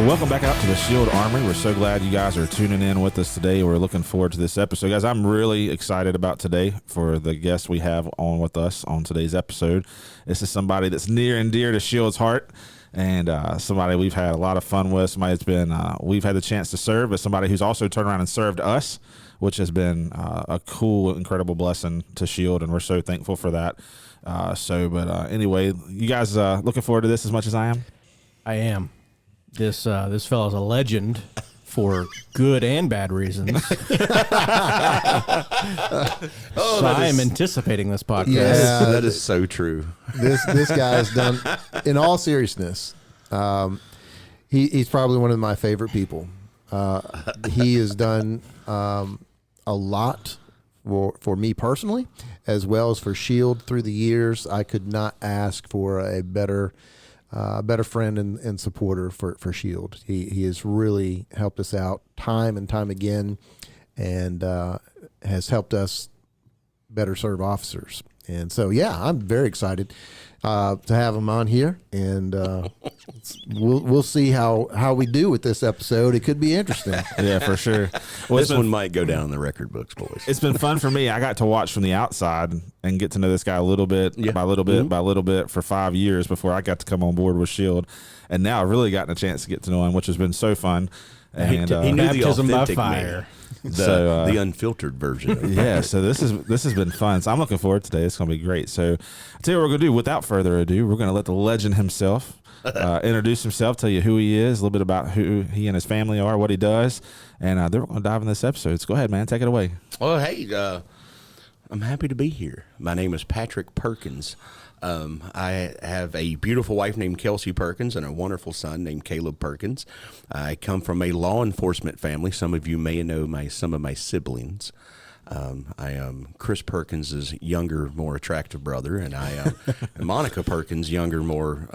Welcome back out to the Shield Armory. We're so glad you guys are tuning in with us today. We're looking forward to this episode. Guys, I'm really excited about today for the guest we have on with us on today's episode. This is somebody that's near and dear to Shield's heart, and somebody we've had a lot of fun with, somebody that's been, we've had the chance to serve, but somebody who's also turned around and served us, which has been a cool, incredible blessing to Shield, and we're so thankful for that. Anyway, you guys looking forward to this as much as I am? I am. This fellow's a legend for good and bad reasons. I am anticipating this podcast. Yeah, that is so true. This guy has done, in all seriousness, he's probably one of my favorite people. He has done a lot for me personally, as well as for Shield through the years. I could not ask for a better friend and supporter for Shield. He has really helped us out time and time again, and has helped us better serve officers. And so, yeah, I'm very excited to have him on here, and we'll see how we do with this episode. It could be interesting. Yeah, for sure. Well, this one might go down in the record books, boys. It's been fun for me. I got to watch from the outside and get to know this guy a little bit, by little bit, by little bit for 5 years before I got to come on board with Shield. And now I've really gotten a chance to get to know him, which has been so fun. And he knew baptism the by authentic fire. the unfiltered version of it. Yeah, so this has been fun. So I'm looking forward to today. It's going to be great. So I'll tell you what we're going to do. Without further ado, we're going to let the legend himself introduce himself, tell you who he is, a little bit about who he and his family are, what he does, and then we're going to dive in this episode. So go ahead, man. Take it away. Well, hey, I'm happy to be here. My name is Patrick Perkins. I have a beautiful wife named Kelsey Perkins and a wonderful son named Caleb Perkins. I come from a law enforcement family. Some of you may know some of my siblings. I am Chris Perkins' younger, more attractive brother, and I am Monica Perkins' younger, more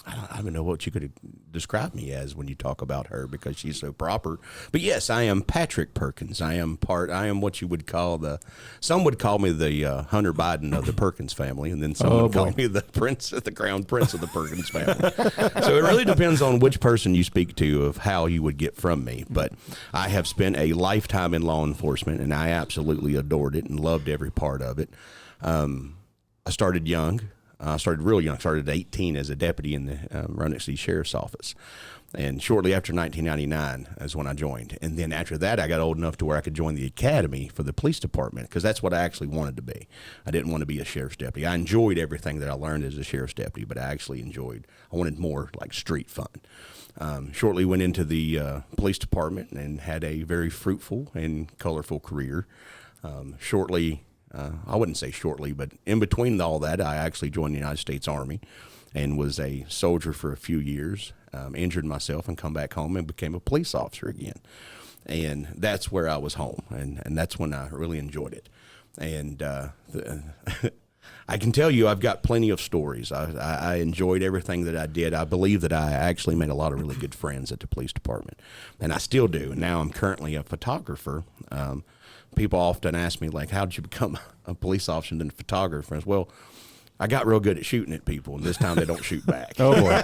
I don't know what you could describe me as when you talk about her because she's so proper. But yes, I am Patrick Perkins. I am what you would call some would call me the Hunter Biden of the Perkins family, and then some would call me the crown prince of the Perkins family. So it really depends on which person you speak to of how you would get from me. But I have spent a lifetime in law enforcement, and I absolutely adored it and loved every part of it. I started young. I started real young. I started at 18 as a deputy in the Roanoke City Sheriff's Office. And shortly after 1999 is when I joined. And then after that, I got old enough to where I could join the academy for the police department because that's what I actually wanted to be. I didn't want to be a sheriff's deputy. I enjoyed everything that I learned as a sheriff's deputy, but I wanted more like street fun. Shortly went into the police department and had a very fruitful and colorful career. I wouldn't say shortly, but in between all that, I actually joined the United States Army and was a soldier for a few years, injured myself and come back home and became a police officer again. And that's where I was home, and that's when I really enjoyed it. And I can tell you I've got plenty of stories. I enjoyed everything that I did. I believe that I actually made a lot of really good friends at the police department, and I still do. And now I'm currently a photographer. People often ask me, like, how did you become a police officer and then a photographer? And well, I got real good at shooting at people, and this time they don't shoot back. Oh, boy.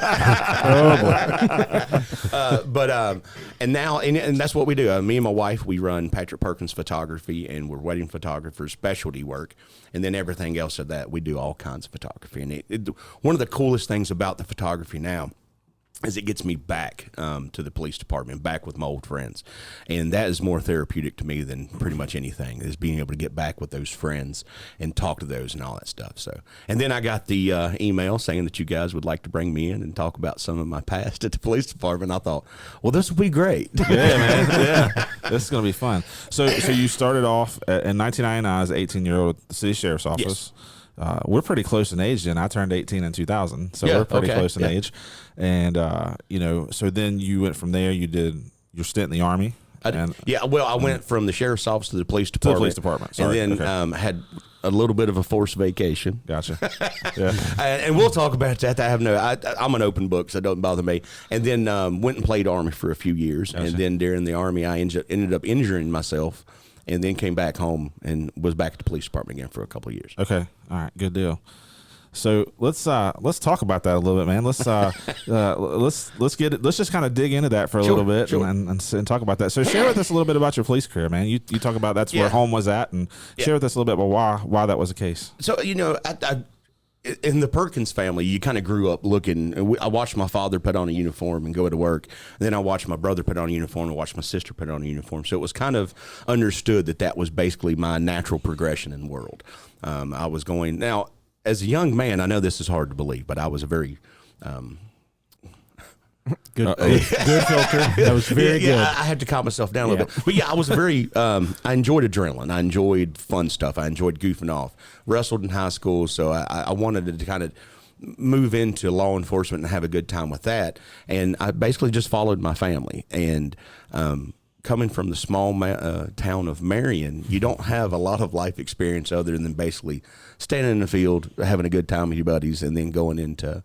Oh, boy. And now, and that's what we do. Me and my wife, we run Patrick Perkins Photography, and we're wedding photographers, specialty work, and then everything else of that, we do all kinds of photography. And one of the coolest things about the photography now is it gets me back to the police department, back with my old friends. And that is more therapeutic to me than pretty much anything, is being able to get back with those friends and talk to those and all that stuff. So, and then I got the email saying that you guys would like to bring me in and talk about some of my past at the police department. I thought, well, this will be great. Yeah, man. Yeah. This is going to be fun. So you started off in 1999 as an 18-year-old at the city sheriff's office. Yes. We're pretty close in age, and I turned 18 in 2000, so we're pretty close in age. And so then you went from there. You did your stint in the Army. I went from the sheriff's office to the police department. Sorry. And then had a little bit of a forced vacation. Gotcha. Yeah. And we'll talk about that. I'm an open book, so it doesn't bother me. And then went and played Army for a few years. Gotcha. And then during the Army, I ended up injuring myself, and then came back home and was back at the police department again for a couple of years. Okay. All right. Good deal. So let's talk about that a little bit, man. Let's just kind of dig into that for a little bit and talk about that. So share with us a little bit about your police career, man. You talk about that's where home was at, and share with us a little bit about why that was the case. So I in the Perkins family, you kind of grew up looking. I watched my father put on a uniform and go to work. Then I watched my brother put on a uniform and watched my sister put on a uniform. So it was kind of understood that was basically my natural progression in the world. I was going now as a young man. I know this is hard to believe, but I was a very good filter. That was very good. I had to calm myself down a little bit. But yeah, I was very, I enjoyed adrenaline. I enjoyed fun stuff. I enjoyed goofing off. Wrestled in high school, so I wanted to kind of move into law enforcement and have a good time with that. And I basically just followed my family. And coming from the small town of Marion, you don't have a lot of life experience other than basically standing in the field, having a good time with your buddies, and then going into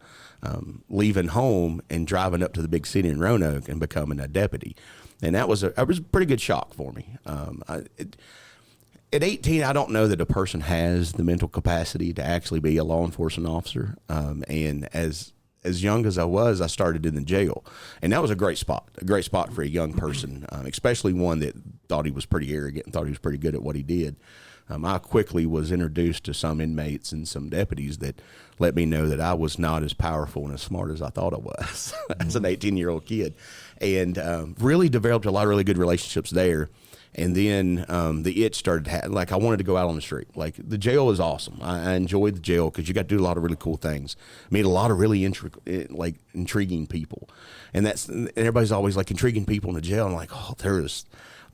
leaving home and driving up to the big city in Roanoke and becoming a deputy. And that was a pretty good shock for me. At 18, I don't know that a person has the mental capacity to actually be a law enforcement officer. And as young as I was, I started in the jail. And that was a great spot for a young person, especially one that thought he was pretty arrogant and thought he was pretty good at what he did. I quickly was introduced to some inmates and some deputies that let me know that I was not as powerful and as smart as I thought I was as an 18-year-old kid, and really developed a lot of really good relationships there. And then the itch started I wanted to go out on the street. Like, the jail is awesome. I enjoyed the jail because you got to do a lot of really cool things. Meet a lot of really intriguing people, and everybody's always like intriguing people in the jail. I'm like, oh,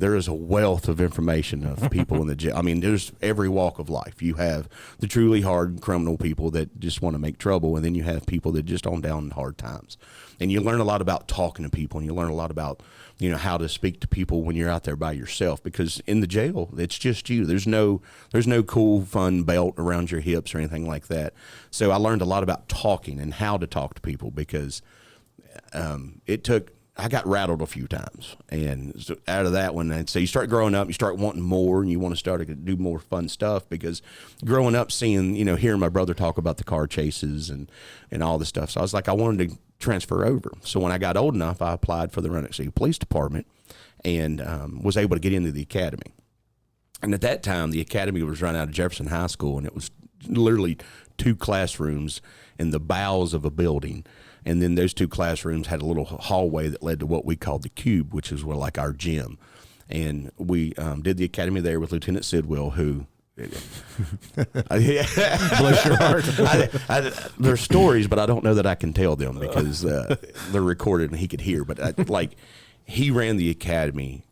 there is a wealth of information of people in the jail. I mean, there's every walk of life. You have the truly hard criminal people that just want to make trouble, and then you have people that just on down in hard times. And you learn a lot about talking to people, and you learn a lot about how to speak to people when you're out there by yourself, because in the jail it's just you. There's no cool fun belt around your hips or anything like that. So I learned a lot about talking and how to talk to people, because I got rattled a few times, and so out of that one, so you start growing up, you start wanting more, and you want to start to do more fun stuff, because growing up, hearing my brother talk about the car chases and all this stuff, so I was like, I wanted to transfer over. So when I got old enough, I applied for the Roanoke City Police Department and was able to get into the academy. And at that time, the academy was run out of Jefferson High School, and it was literally 2 classrooms in the bowels of a building. And then those 2 classrooms had a little hallway that led to what we called the cube, which is like our gym. And we did the academy there with Lieutenant Sidwell, who bless your heart. There's stories, but I don't know that I can tell them because they're recorded and he could hear. But he ran the academy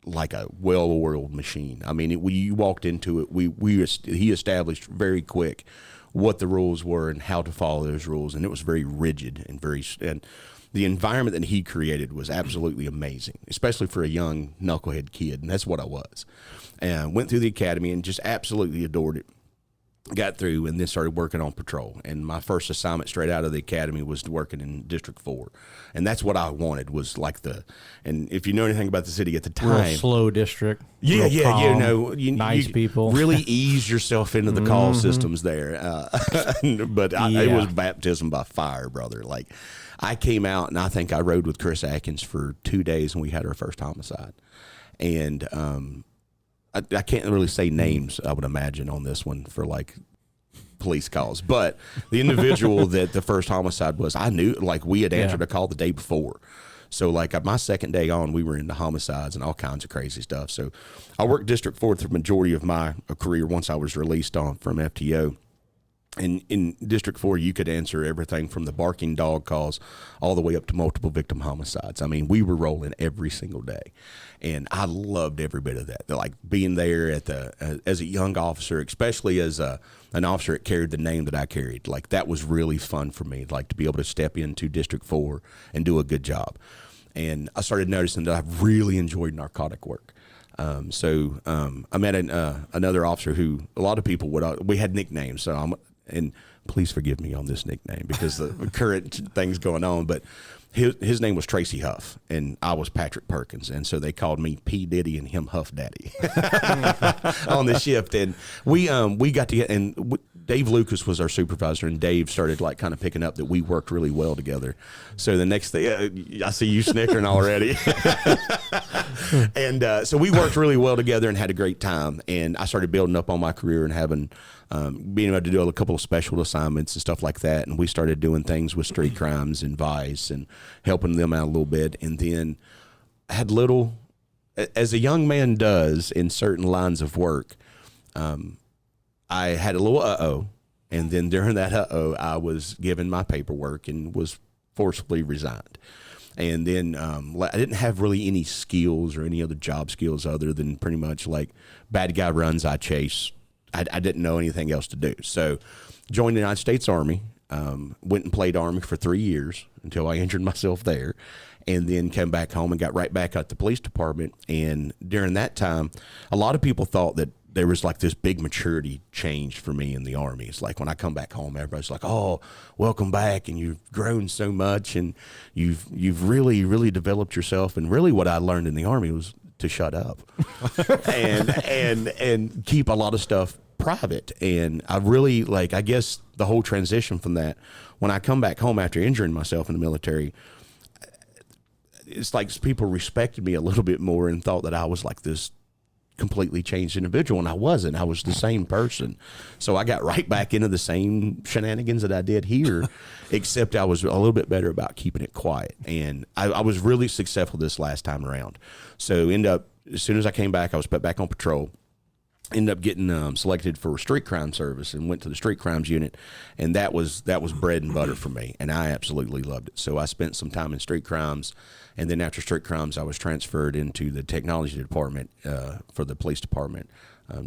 like a well-oiled machine. I mean, you walked into it. He established very quick what the rules were and how to follow those rules, and it was very rigid and the environment that he created was absolutely amazing, especially for a young knucklehead kid, and that's what I was. And went through the academy and just absolutely adored it. Got through and then started working on patrol. And my first assignment straight out of the academy was working in District 4. And that's what I wanted, was like and if you know anything about the city at the time. Real slow district. Yeah, calm, nice people. Really ease yourself into the call systems there. But it was baptism by fire, brother. Like, I came out and I think I rode with Chris Atkins for 2 days and we had our first homicide. And I can't really say names, I would imagine, on this one for like police calls. But the individual that the first homicide was, I knew, like, we had answered a call the day before. So like my second day on, we were into homicides and all kinds of crazy stuff. So I worked District 4 the majority of my career once I was released from FTO. And in District 4, you could answer everything from the barking dog calls all the way up to multiple victim homicides. I mean, we were rolling every single day. And I loved every bit of that. Like, being there as a young officer, especially as an officer that carried the name that I carried. Like, that was really fun for me, like, to be able to step into District 4 and do a good job. And I started noticing that I really enjoyed narcotic work. So I met another officer who a lot of people we had nicknames. So and please forgive me on this nickname because the current things going on, but his name was Tracy Huff and I was Patrick Perkins. And so they called me P Diddy and him Huff Daddy on the shift. And we got to get, and Dave Lucas was our supervisor, and Dave started like kind of picking up that we worked really well together. So the next thing, I see you snickering already. And so we worked really well together and had a great time. And I started building up on my career and having being able to do a couple of special assignments and stuff like that. And we started doing things with street crimes and vice and helping them out a little bit. And then I had little, as a young man does in certain lines of work, I had a little and then during that I was given my paperwork and was forcibly resigned. And then I didn't have really any skills or any other job skills other than pretty much like bad guy runs, I chase. I didn't know anything else to do. So joined the United States Army, went and played Army for 3 years until I injured myself there, and then came back home and got right back at the police department. And during that time, a lot of people thought that there was like this big maturity change for me in the Army. It's like when I come back home, everybody's like, "Oh, welcome back, and you've grown so much, and you've really developed yourself." And really, what I learned in the Army was to shut up and keep a lot of stuff private. And I really I guess the whole transition from that, when I come back home after injuring myself in the military, it's like people respected me a little bit more and thought that I was like this completely changed individual, and I wasn't. I was the same person. So I got right back into the same shenanigans that I did here, except I was a little bit better about keeping it quiet. And I was really successful this last time around. So as soon as I came back, I was put back on patrol. Ended up getting selected for street crime service and went to the street crimes unit, and that was bread and butter for me, and I absolutely loved it. So I spent some time in street crimes, and then after street crimes, I was transferred into the technology department for the police department,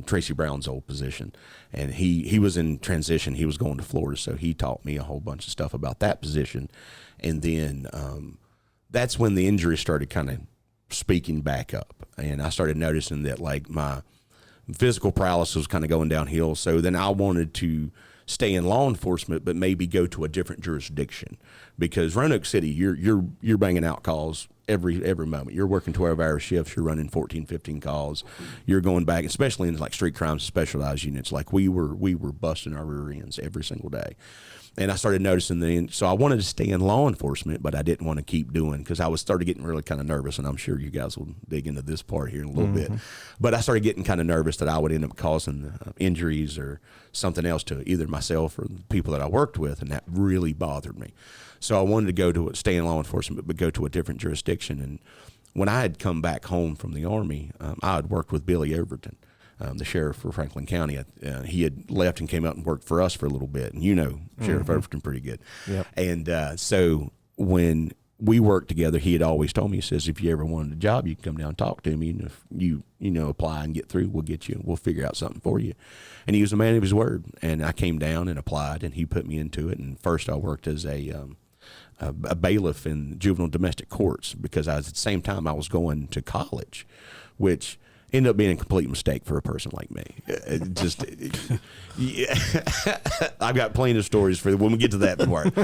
Tracy Brown's old position, and he was in transition. He was going to Florida, so he taught me a whole bunch of stuff about that position, and then that's when the injury started kind of speaking back up, and I started noticing that like my physical paralysis was kind of going downhill. So then I wanted to stay in law enforcement, but maybe go to a different jurisdiction, because Roanoke City, you're banging out calls every moment. You're working 12-hour shifts. You're running 14, 15 calls. You're going back, especially in like street crimes, specialized units. Like we were busting our rear ends every single day. And I started noticing so I wanted to stay in law enforcement, but I didn't want to keep doing, because I started getting really kind of nervous, and I'm sure you guys will dig into this part here in a little bit. But I started getting kind of nervous that I would end up causing injuries or something else to either myself or the people that I worked with, and that really bothered me. So I wanted to stay in law enforcement, but go to a different jurisdiction. And when I had come back home from the Army, I had worked with Billy Overton, the sheriff for Franklin County. He had left and came out and worked for us for a little bit. And Sheriff Overton pretty good. Yep. And so when we worked together, he had always told me, he says, if you ever wanted a job, you can come down and talk to me. And if you apply and get through, we'll figure out something for you. And he was a man of his word. And I came down and applied, and he put me into it. And first I worked as a bailiff in juvenile domestic courts, because at the same time I was going to college, which ended up being a complete mistake for a person like me. I've got plenty of stories for when we get to that part,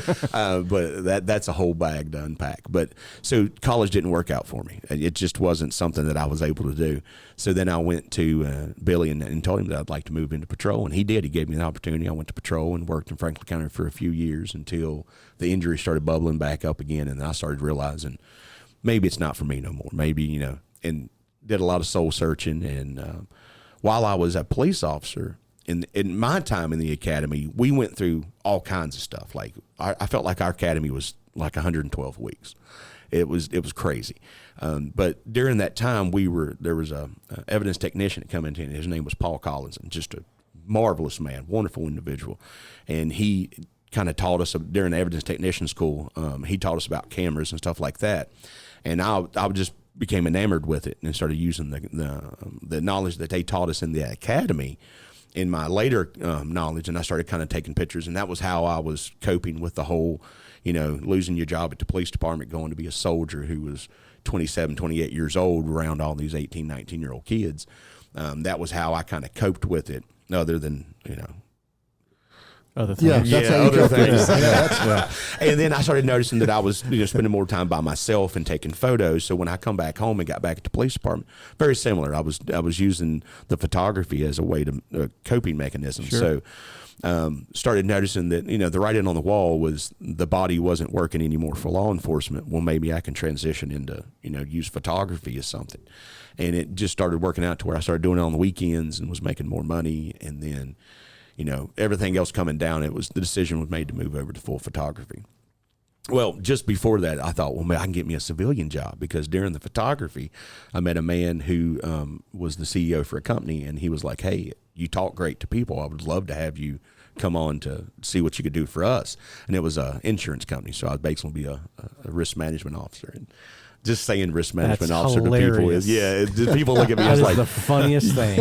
but that's a whole bag to unpack. But so college didn't work out for me. It just wasn't something that I was able to do. So then I went to Billy and told him that I'd like to move into patrol, and he did. He gave me the opportunity. I went to patrol and worked in Franklin County for a few years until the injury started bubbling back up again, and then I started realizing maybe it's not for me no more. Maybe, and did a lot of soul searching. And while I was a police officer, in my time in the academy, we went through all kinds of stuff. Like I felt like our academy was like 112 weeks. It was crazy. But during that time, there was a evidence technician that come in, and his name was Paul Collins, and just a marvelous man, wonderful individual. And he kind of taught us during the evidence technician school. He taught us about cameras and stuff like that. And I just became enamored with it and started using the knowledge that they taught us in the academy in my later knowledge. And I started kind of taking pictures, and that was how I was coping with the whole, losing your job at the police department, going to be a soldier who was 27, 28 years old around all these 18, 19-year-old kids. That was how I kind of coped with it, other than, other things. Yeah, that's how you other cope with things. that. Yeah, that's And then I started noticing that I was spending more time by myself and taking photos. So when I come back home and got back at the police department, very similar. I was using the photography as a way to coping mechanism. Sure. So started noticing that the writing on the wall was the body wasn't working anymore for law enforcement. Well, maybe I can transition into use photography as something. And it just started working out to where I started doing it on the weekends and was making more money. And then everything else coming down, the decision was made to move over to full photography. Well, just before that, I thought, well, man, I can get me a civilian job, because during the photography, I met a man who was the CEO for a company, and he was like, hey, you talk great to people. I would love to have you come on to see what you could do for us. And it was an insurance company, so I'd basically be a risk management officer. And just saying risk management officer to people is, people look at me That as is like, the funniest thing.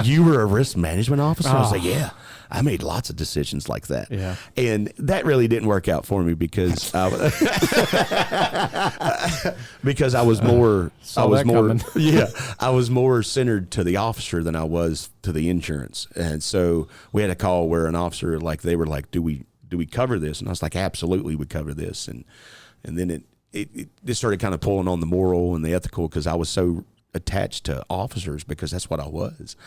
you were a risk management officer? I was like, yeah. I made lots of decisions like that. Yeah. And that really didn't work out for me because I was more I was more centered to the officer than I was to the insurance. And so we had a call where an officer, like, they were like, do we cover this? And I was like, absolutely, we cover this. And then it started kind of pulling on the moral and the ethical, because I was so attached to officers, because that's what I was.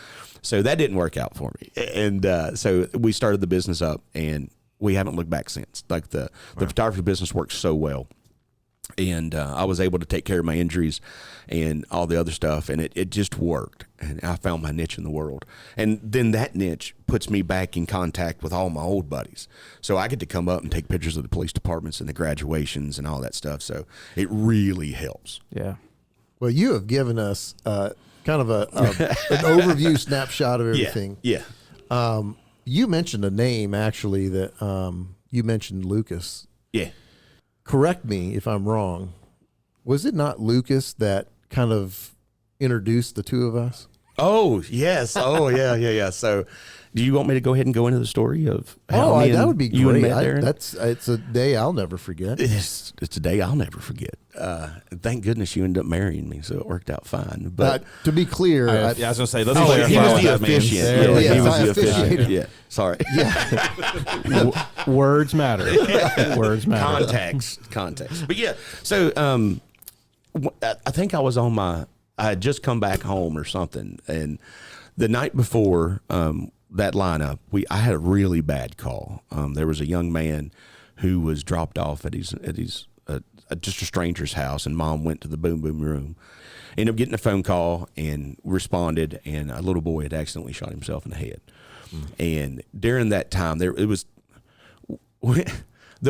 So that didn't work out for me. And so we started the business up, and we haven't looked back since. Like the photography business works so well. And I was able to take care of my injuries and all the other stuff, and it just worked. And I found my niche in the world. And then that niche puts me back in contact with all my old buddies. So I get to come up and take pictures of the police departments and the graduations and all that stuff. So it really helps. Yeah. Well, you have given us kind of an overview snapshot of everything. Yeah. You mentioned a name, actually, that you mentioned Lucas. Yeah. Correct me if I'm wrong. Was it not Lucas that kind of introduced the two of us? Oh, yes. Oh, yeah. So do you want me to go ahead and go into the story of how that would be you and great. Matt Darren? It's a day I'll never forget. It's a day I'll never forget. Thank goodness you ended up marrying me, so it worked out fine. But to be clear, I was going to say, let's he clarify was what the that means. officiant. There Yeah, we he go. was I the officiated. officiant. Yeah, sorry. Words matter. Words matter. Context. But yeah, so I think I had just come back home or something, and the night before that lineup, I had a really bad call. There was a young man who was dropped off at his just a stranger's house, and mom went to the boom boom room. Ended up getting a phone call and responded, and a little boy had accidentally shot himself in the head. And during that time, the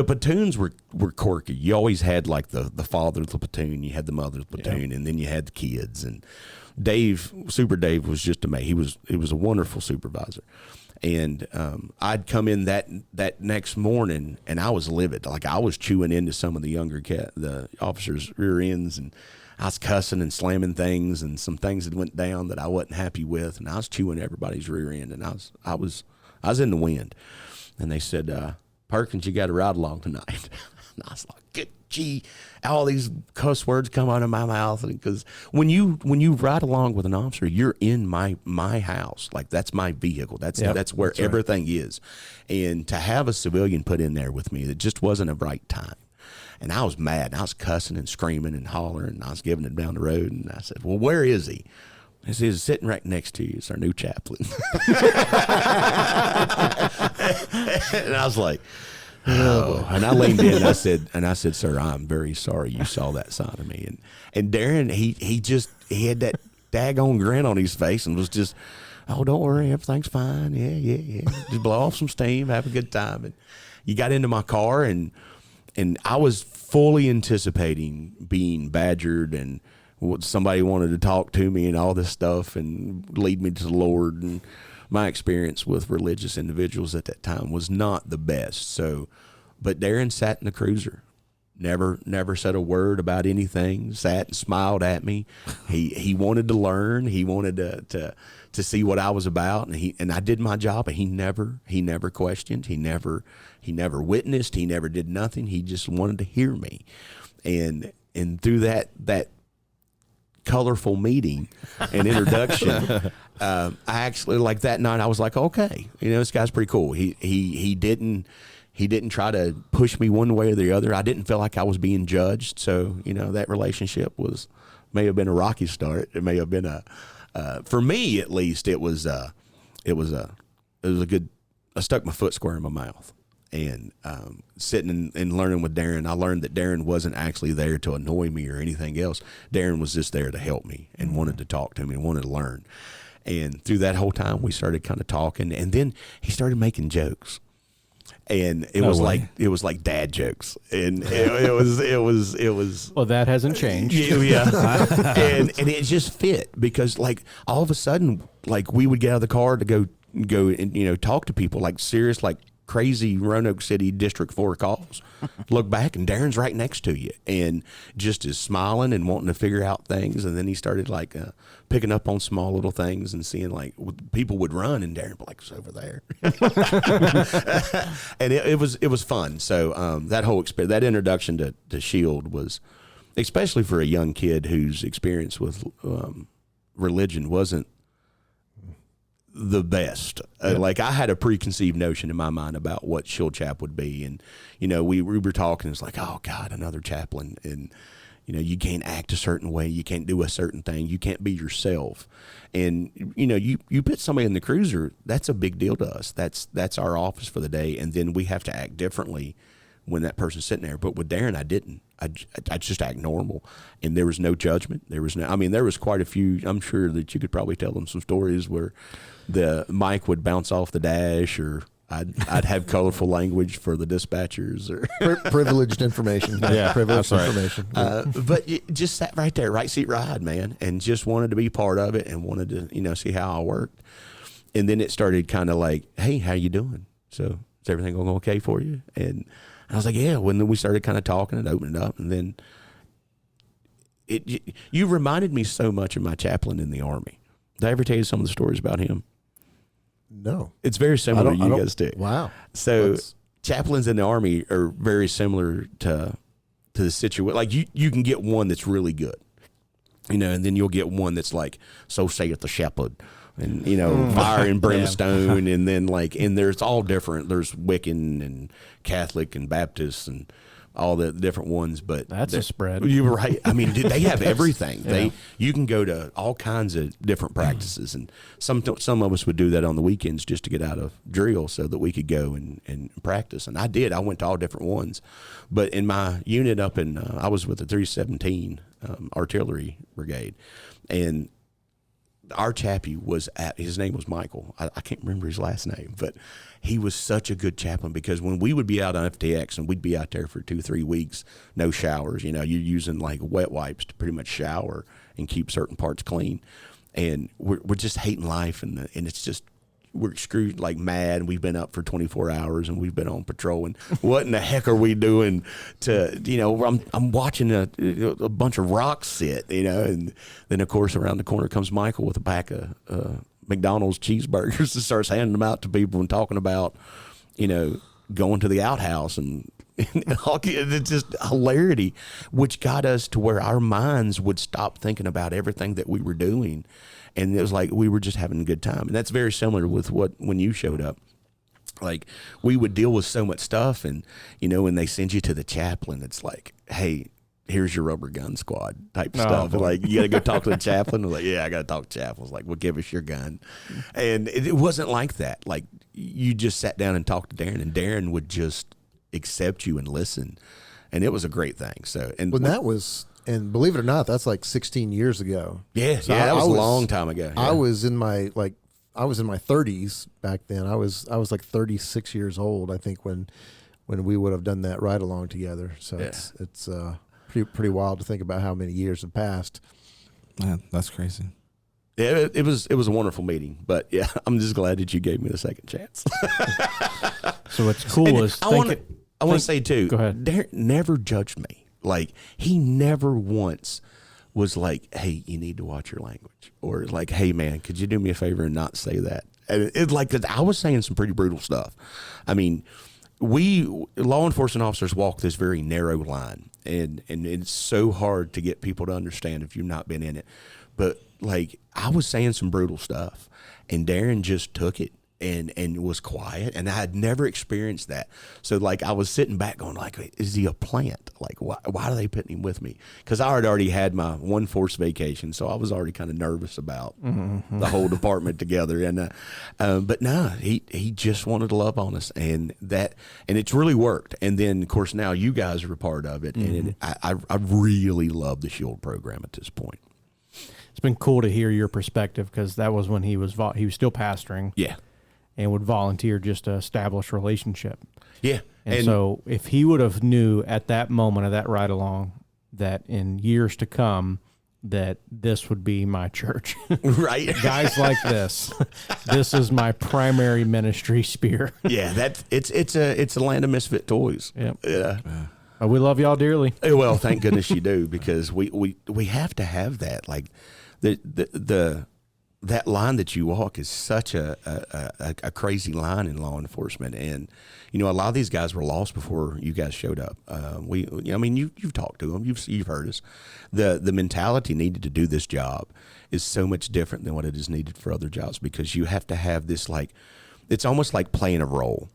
platoons were quirky. You always had like the father of the platoon, you had the mother of the platoon, and then you had the kids. And Super Dave was just amazing. He was a wonderful supervisor. And I'd come in that next morning, and I was livid. Like, I was chewing into some of the the officers' rear ends, and I was cussing and slamming things, and some things that went down that I wasn't happy with, and I was chewing everybody's rear end, and I was in the wind. And they said, Perkins, you got to ride along tonight. And I was like, gee, all these cuss words come out of my mouth, because when you ride along with an officer, you're in my house. Like, that's my vehicle. That's where everything is. And to have a civilian put in there with me, it just wasn't a right time. And I was mad, and I was cussing and screaming and hollering, and I was giving it down the road. And I said, well, where is he? He said, he's sitting right next to you. It's our new chaplain. And I was like, oh. And I leaned in, and I said, sir, I'm very sorry you saw that side of me. And Darren, he had that daggone grin on his face, and was just, oh, don't worry, everything's fine. Yeah. Just blow off some steam, have a good time. And you got into my car, and I was fully anticipating being badgered, and somebody wanted to talk to me and all this stuff and lead me to the Lord. And my experience with religious individuals at that time was not the best. So, but Darren sat in the cruiser, never said a word about anything, sat and smiled at me. He wanted to learn. He wanted to see what I was about, and I did my job, and he never questioned. He never witnessed. He never did nothing. He just wanted to hear me. And through that colorful meeting and introduction. I actually, like, that night I was like, okay, this guy's pretty cool. He didn't try to push me one way or the other. I didn't feel like I was being judged. So, that relationship may have been a rocky start. It may have been for me at least, it was a good, I stuck my foot square in my mouth. And sitting and learning with Darren, I learned that Darren wasn't actually there to annoy me or anything else. Darren was just there to help me and wanted to talk to me and wanted to learn. And through that whole time, we started kind of talking. And then he started making jokes. And it was like dad jokes, and it was. Well, that hasn't changed. Yeah, and it just fit because, like, all of a sudden, like, we would get out of the car to go and talk to people, like, serious, like, crazy Roanoke City District 4 calls. Look back and Darren's right next to you and just is smiling and wanting to figure out things. And then he started like picking up on small little things and seeing like people would run and Darren would be like, it's over there. And it was fun. So that whole experience, that introduction to Shield was, especially for a young kid whose experience with religion wasn't the best. Like, I had a preconceived notion in my mind about what Shield Chap would be, and we were talking. It's like, oh God, another chaplain, and you can't act a certain way, you can't do a certain thing, you can't be yourself, and you put somebody in the cruiser, that's a big deal to us. That's our office for the day, and then we have to act differently when that person's sitting there. But with Darren, I didn't. I just act normal, and there was no judgment. There was quite a few. I'm sure that you could probably tell them some stories where the mic would bounce off the dash, or I'd have colorful language for the dispatchers, or privileged information. Yeah, privileged right. information. But you just sat right there, right seat ride, man, and just wanted to be part of it and wanted to see how I worked. And then it started kind of like, hey, how you doing? So is everything going okay for you? And I was like, yeah. When we started kind of talking and opening up, and then you reminded me so much of my chaplain in the Army. Did I ever tell you some of the stories about him? No. It's very similar to you guys too. Wow. So chaplains in the Army are very similar to the situation. Like, you can get one that's really good, and then you'll get one that's like, so saith the shepherd, and fire and brimstone, and then and there's all different. There's Wiccan and Catholic and Baptist and all the different ones, but that's a spread. You were right. I mean, they have everything. Yeah. You can go to all kinds of different practices, and some of us would do that on the weekends just to get out of drill so that we could go and practice. And I did. I went to all different ones, but in my unit up in, I was with the 317 Artillery Brigade, and our chappie his name was Michael. I can't remember his last name, but he was such a good chaplain, because when we would be out on FTX and we'd be out there for 2-3 weeks, no showers, you're using like wet wipes to pretty much shower and keep certain parts clean. And we're just hating life, and it's just, we're screwed like mad. We've been up for 24 hours and we've been on patrol, and what in the heck are we doing to, I'm watching a bunch of rocks sit, and then of course around the corner comes Michael with a pack of McDonald's cheeseburgers and starts handing them out to people and talking about, going to the outhouse and it's just hilarity, which got us to where our minds would stop thinking about everything that we were doing. And it was like we were just having a good time. And that's very similar with when you showed up. Like, we would deal with so much stuff, and, when they send you to the chaplain, it's like, hey, here's your rubber gun squad type stuff. And like, you got to go talk to the chaplain. We're like, yeah, I got to talk to the chaplain. It's like, well, give us your gun. And it wasn't like that. Like, you just sat down and talked to Darren, and Darren would just accept you and listen. And it was a great thing. So, and and believe it or not, that's like 16 years ago. Yeah, so that was a long time ago. Yeah. I was in my 30s back then. I was like 36 years old, I think, when we would have done that ride along together. So it's pretty wild to think about how many years have passed. Man, that's crazy. Yeah, it was a wonderful meeting. But yeah, I'm just glad that you gave me the second chance. So what's cool is I want to say too. Go ahead. Darren never judged me. Like, he never once was like, hey, you need to watch your language, or like, hey man, could you do me a favor and not say that? And it's like, I was saying some pretty brutal stuff. I mean, we law enforcement officers walk this very narrow line, and it's so hard to get people to understand if you've not been in it. But like, I was saying some brutal stuff, and Darren just took it and was quiet, and I had never experienced that. So like, I was sitting back going like, is he a plant? Like, why are they putting him with me? Because I had already had my one forced vacation, so I was already kind of nervous about the whole department together. And but no, he just wanted to love on us, and it's really worked. And then of course now you guys are a part of it, and I really love the SHIELD program at this point. It's been cool to hear your perspective, because that was when he was still pastoring. Yeah. And would volunteer just to establish relationship. Yeah. And so if he would have knew at that moment of that ride along that in years to come that this would be my church. Right. Guys like this. This is my primary ministry spear. Yeah, it's a land of misfit toys. Yep. Yeah. But we love y'all dearly. Well, thank goodness you do, because we have to have that. Like that line that you walk is such a crazy line in law enforcement. And, you know, a lot of these guys were lost before you guys showed up. You've talked to them, you've heard us. The mentality needed to do this job is so much different than what it is needed for other jobs, because you have to have this, like, it's almost like playing a role.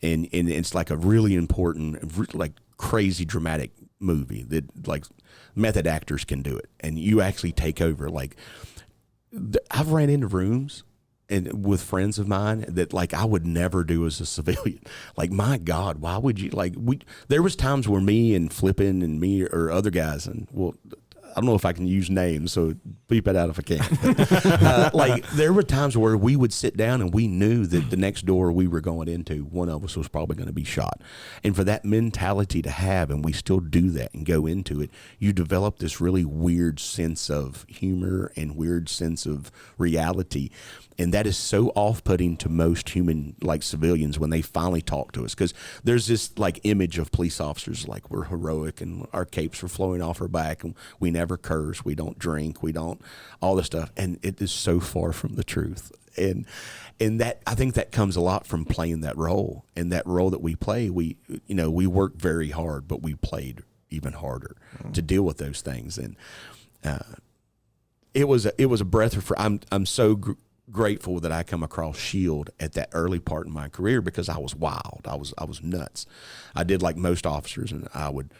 And it's like a really important, like crazy dramatic movie that like method actors can do it. And you actually take over. Like, I've ran into rooms and with friends of mine that like I would never do as a civilian. Like, my God, why would you, like, there was times where me and Flippin and me or other guys, and well, I don't know if I can use names, so beep it out if I can. Like, there were times where we would sit down and we knew that the next door we were going into, one of us was probably going to be shot. And for that mentality to have, and we still do that and go into it, you develop this really weird sense of humor and weird sense of reality. And that is so off-putting to most human, like civilians, when they finally talk to us. Because there's this like image of police officers, like we're heroic and our capes are flowing off our back and we never curse, we don't drink, we don't, all this stuff. And it is so far from the truth. And that, I think that comes a lot from playing that role. And that role that we play, we work very hard, but we played even harder to deal with those things. And it was a breath of fresh. I'm so grateful that I come across SHIELD at that early part in my career, because I was wild. I was nuts. I did like most officers, and I would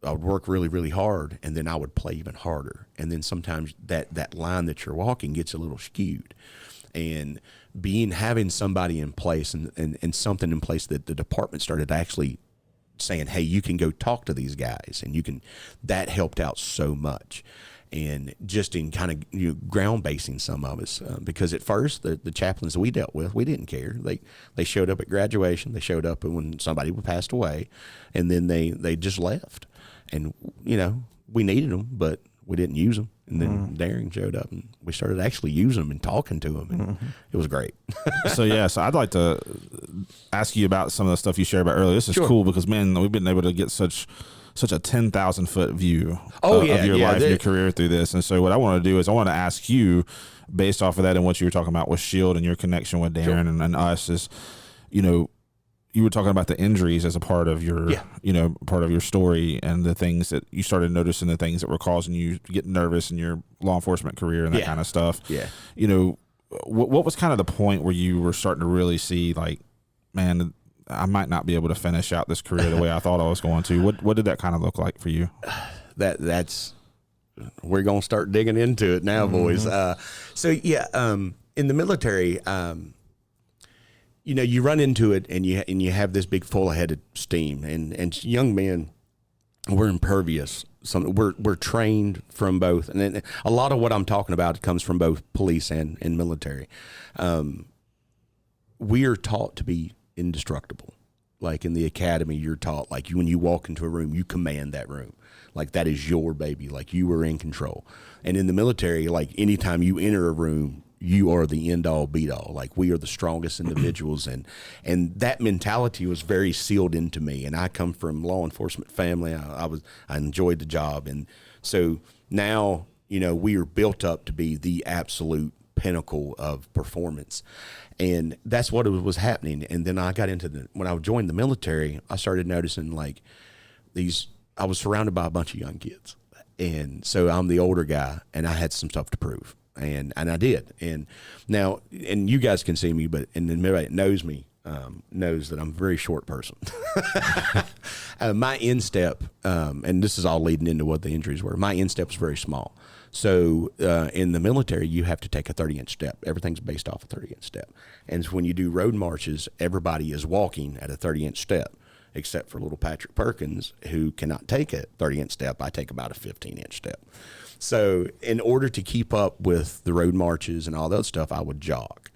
work really, really hard, and then I would play even harder. And then sometimes that line that you're walking gets a little skewed. And having somebody in place and something in place that the department started actually saying, hey, you can go talk to these guys, and that helped out so much. And just in kind of ground basing some of us, because at first the chaplains that we dealt with, we didn't care. They showed up at graduation, they showed up when somebody passed away, and then they just left. And we needed them, but we didn't use them. And then Darren showed up, and we started actually using them and talking to them, and it was great. So I'd like to ask you about some of the stuff you shared about earlier. This is cool because, man, we've been able to get such a 10,000 foot view of your life, your career through this. And so what I want to do is I want to ask you, based off of that and what you were talking about with SHIELD and your connection with Darren and us, is, you were talking about the injuries as a part of your, part of your story, and the things that you started noticing, the things that were causing you to get nervous in your law enforcement career and that kind of stuff. Yeah. What was kind of the point where you were starting to really see, like, man, I might not be able to finish out this career the way I thought I was going to? What did that kind of look like for you? We're going to start digging into it now, boys. In the military, you run into it, and you have this big full head of steam, and young men, we're impervious. We're trained from both, and then a lot of what I'm talking about comes from both police and military. We are taught to be indestructible. Like in the academy, you're taught, like, when you walk into a room, you command that room. Like, that is your baby. Like, you are in control. And in the military, like, anytime you enter a room, you are the end all beat all. Like, we are the strongest individuals. And that mentality was very sealed into me. And I come from law enforcement family. I enjoyed the job. And so now, we are built up to be the absolute pinnacle of performance. And that's what was happening. And then I got into when I joined the military, I started noticing like I was surrounded by a bunch of young kids. And so I'm the older guy, and I had some stuff to prove. And I did. And now, and you guys can see me, but, and everybody that knows me, knows that I'm a very short person. My instep, and this is all leading into what the injuries were, my instep was very small. So in the military, you have to take a 30-inch step. Everything's based off a 30-inch step. And when you do road marches, everybody is walking at a 30-inch step, except for little Patrick Perkins, who cannot take a 30-inch step. I take about a 15-inch step. So in order to keep up with the road marches and all that stuff, I would jog.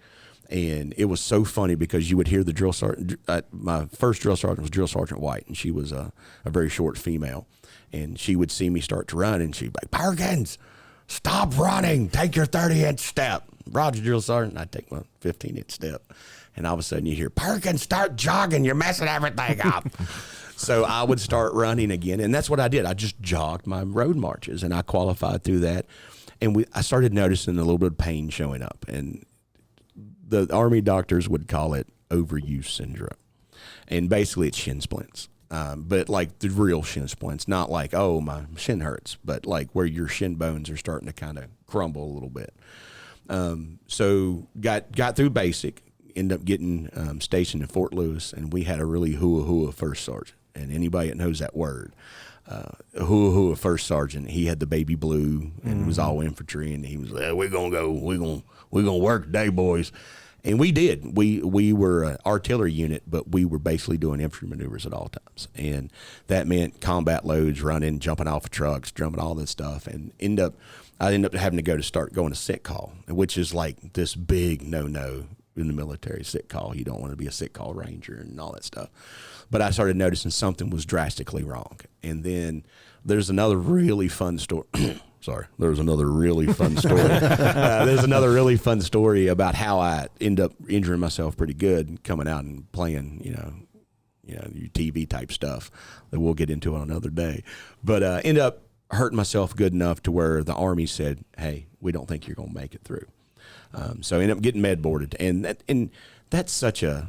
And it was so funny because you would hear the drill sergeant. My first drill sergeant was Drill Sergeant White, and she was a very short female. And she would see me start to run, and she'd be like, Perkins, stop running. Take your 30-inch step. Roger, Drill Sergeant. I'd take my 15-inch step. And all of a sudden you hear, Perkins, start jogging. You're messing everything up. So I would start running again. And that's what I did. I just jogged my road marches, and I qualified through that. And I started noticing a little bit of pain showing up. And the Army doctors would call it overuse syndrome. And basically it's shin splints. But like the real shin splints, not like, oh, my shin hurts, but like where your shin bones are starting to kind of crumble a little bit. So got through basic, ended up getting stationed in Fort Lewis, and we had a really hoo-ah first sergeant. And anybody that knows that word, hoo-ah first sergeant, he had the baby blue and was all infantry, and he was like, we're gonna work today, boys. And we did. We were an artillery unit, but we were basically doing infantry maneuvers at all times. And that meant combat loads, running, jumping off of trucks, jumping all this stuff. And I ended up having to start going to sick call, which is like this big no-no in the military, sick call. You don't want to be a sick call ranger and all that stuff. But I started noticing something was drastically wrong. And then there's another really fun story. Sorry, there's another really fun story. There's another really fun story about how I end up injuring myself pretty good coming out and playing, you know, your TV type stuff that we'll get into on another day. But end up hurting myself good enough to where the Army said, hey, we don't think you're going to make it through. So I ended up getting med boarded. And that's a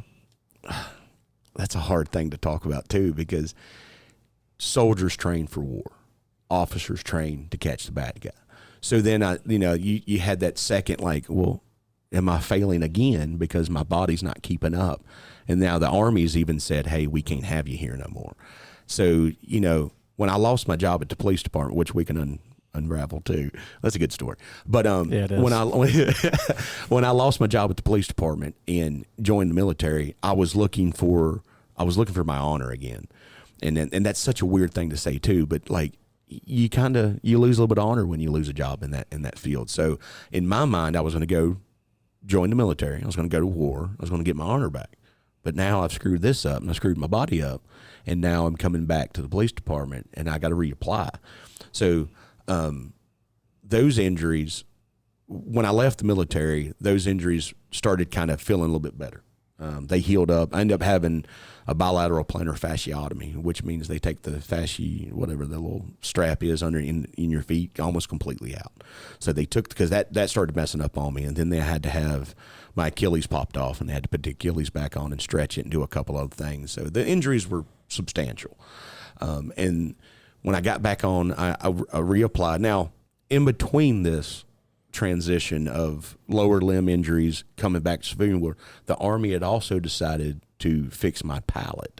hard thing to talk about too, because soldiers train for war. Officers train to catch the bad guy. So then you had that second, like, well, am I failing again because my body's not keeping up? And now the Army's even said, hey, we can't have you here no more. So, when I lost my job at the police department, which we can unravel too, that's a good story. But yeah, it is. when I lost my job at the police department and joined the military, I was looking for my honor again. And that's such a weird thing to say too, but like, you lose a little bit of honor when you lose a job in that field. So in my mind, I was going to go join the military. I was going to go to war. I was going to get my honor back. But now I've screwed this up, and I screwed my body up, and now I'm coming back to the police department, and I got to reapply. So those injuries, when I left the military, those injuries started kind of feeling a little bit better. They healed up. I ended up having a bilateral plantar fasciotomy, which means they take the fascia, whatever the little strap is under in your feet, almost completely out. So they took, because that started messing up on me, and then they had to have my Achilles popped off, and they had to put the Achilles back on and stretch it and do a couple other things. So the injuries were substantial. And when I got back on, I reapplied. Now, in between this transition of lower limb injuries coming back to civilian war, the Army had also decided to fix my palate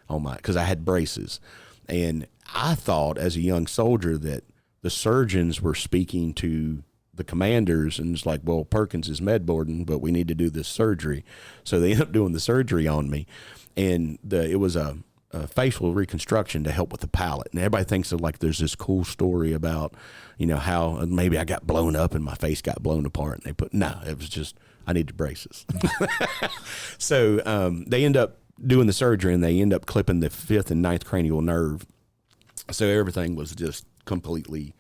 because I had braces. And I thought as a young soldier that the surgeons were speaking to the commanders, and it's like, well, Perkins is med boarding, but we need to do this surgery. So they ended up doing the surgery on me, and it was a facial reconstruction to help with the palate. And everybody thinks that like there's this cool story about, how maybe I got blown up and my face got blown apart, and it was just, I needed braces. So they end up doing the surgery, and they end up clipping the 5th and 9th cranial nerve. So everything was just completely,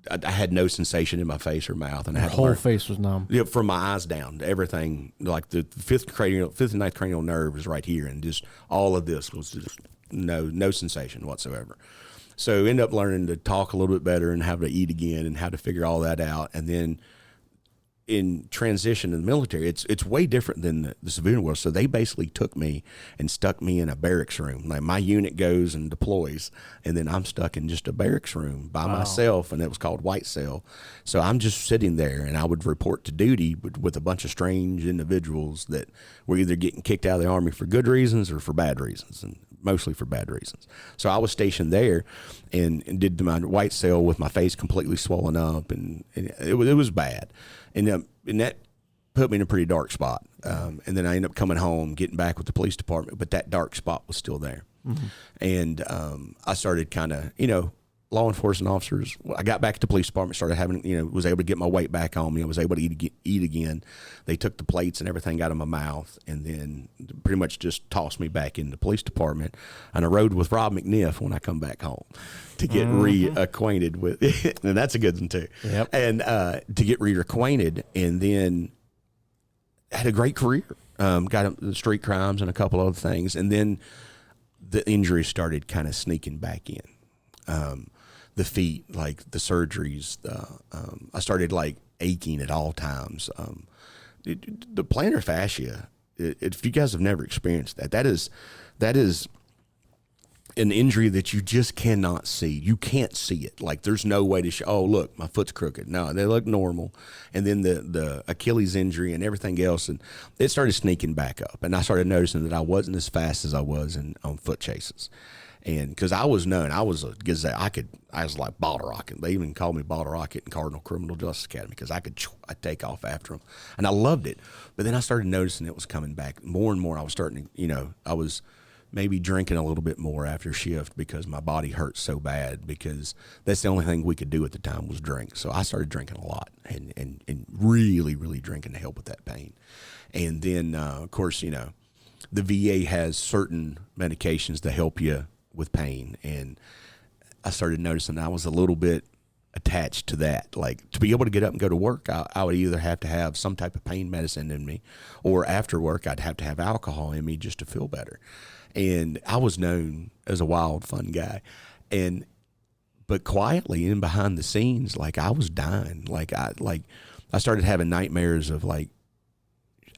I had no sensation in my face or mouth, and I had whole face was numb. Yeah, from my eyes down, everything, like the 5th and 9th cranial nerve is right here, and just all of this was just no sensation whatsoever. So end up learning to talk a little bit better and how to eat again and how to figure all that out. And then in transition in the military, it's way different than the civilian world. So they basically took me and stuck me in a barracks room. Like my unit goes and deploys, and then I'm stuck in just a barracks room by myself, and it was called White Cell. So I'm just sitting there, and I would report to duty with a bunch of strange individuals that were either getting kicked out of the Army for good reasons or for bad reasons, and mostly for bad reasons. So I was stationed there and did my White Cell with my face completely swollen up, and it was bad. And that put me in a pretty dark spot. And then I ended up coming home, getting back with the police department, but that dark spot was still there. Mm-hmm. And I started kind of, law enforcement officers. I got back at the police department, started having, was able to get my weight back on me. I was able to eat again. They took the plates and everything out of my mouth, and then pretty much just tossed me back in the police department. And I rode with Rob McNiff when I come back home to get reacquainted with it. And that's a good one too. Yep. And to get reacquainted, and then had a great career. Got the street crimes and a couple other things. And then the injuries started kind of sneaking back in. The feet, like the surgeries, I started like aching at all times. The plantar fascia, if you guys have never experienced that is an injury that you just cannot see. You can't see it. Like there's no way to show, oh, look, my foot's crooked. No, they look normal. And then the Achilles injury and everything else, and it started sneaking back up. And I started noticing that I wasn't as fast as I was on foot chases. And because I was known, I was a gazelle. I was like Bottle Rocket. They even called me Bottle Rocket in Cardinal Criminal Justice Academy because I'd take off after them, and I loved it. But then I started noticing it was coming back more and more. I was starting to, I was maybe drinking a little bit more after shift because my body hurt so bad, because that's the only thing we could do at the time was drink. So I started drinking a lot and really, really drinking to help with that pain. And then, of course, the VA has certain medications to help you with pain, and I started noticing I was a little bit attached to that. Like to be able to get up and go to work, I would either have to have some type of pain medicine in me, or after work I'd have to have alcohol in me just to feel better. And I was known as a wild, fun guy, but quietly and behind the scenes, like I was dying. I started having nightmares of like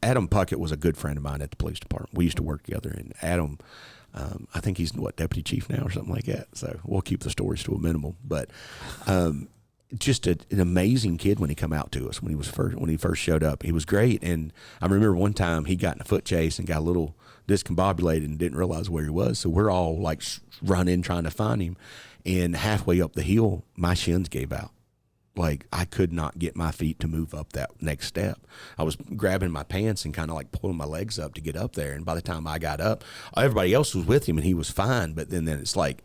Adam Puckett was a good friend of mine at the police department. We used to work together, and Adam, I think he's deputy chief now or something like that. So we'll keep the stories to a minimum. But just an amazing kid when he come out to us when he first showed up. He was great, and I remember one time he got in a foot chase and got a little discombobulated and didn't realize where he was. So we're all like running trying to find him, and halfway up the hill, my shins gave out. Like I could not get my feet to move up that next step. I was grabbing my pants and kind of like pulling my legs up to get up there. And by the time I got up, everybody else was with him and he was fine. But then it's like,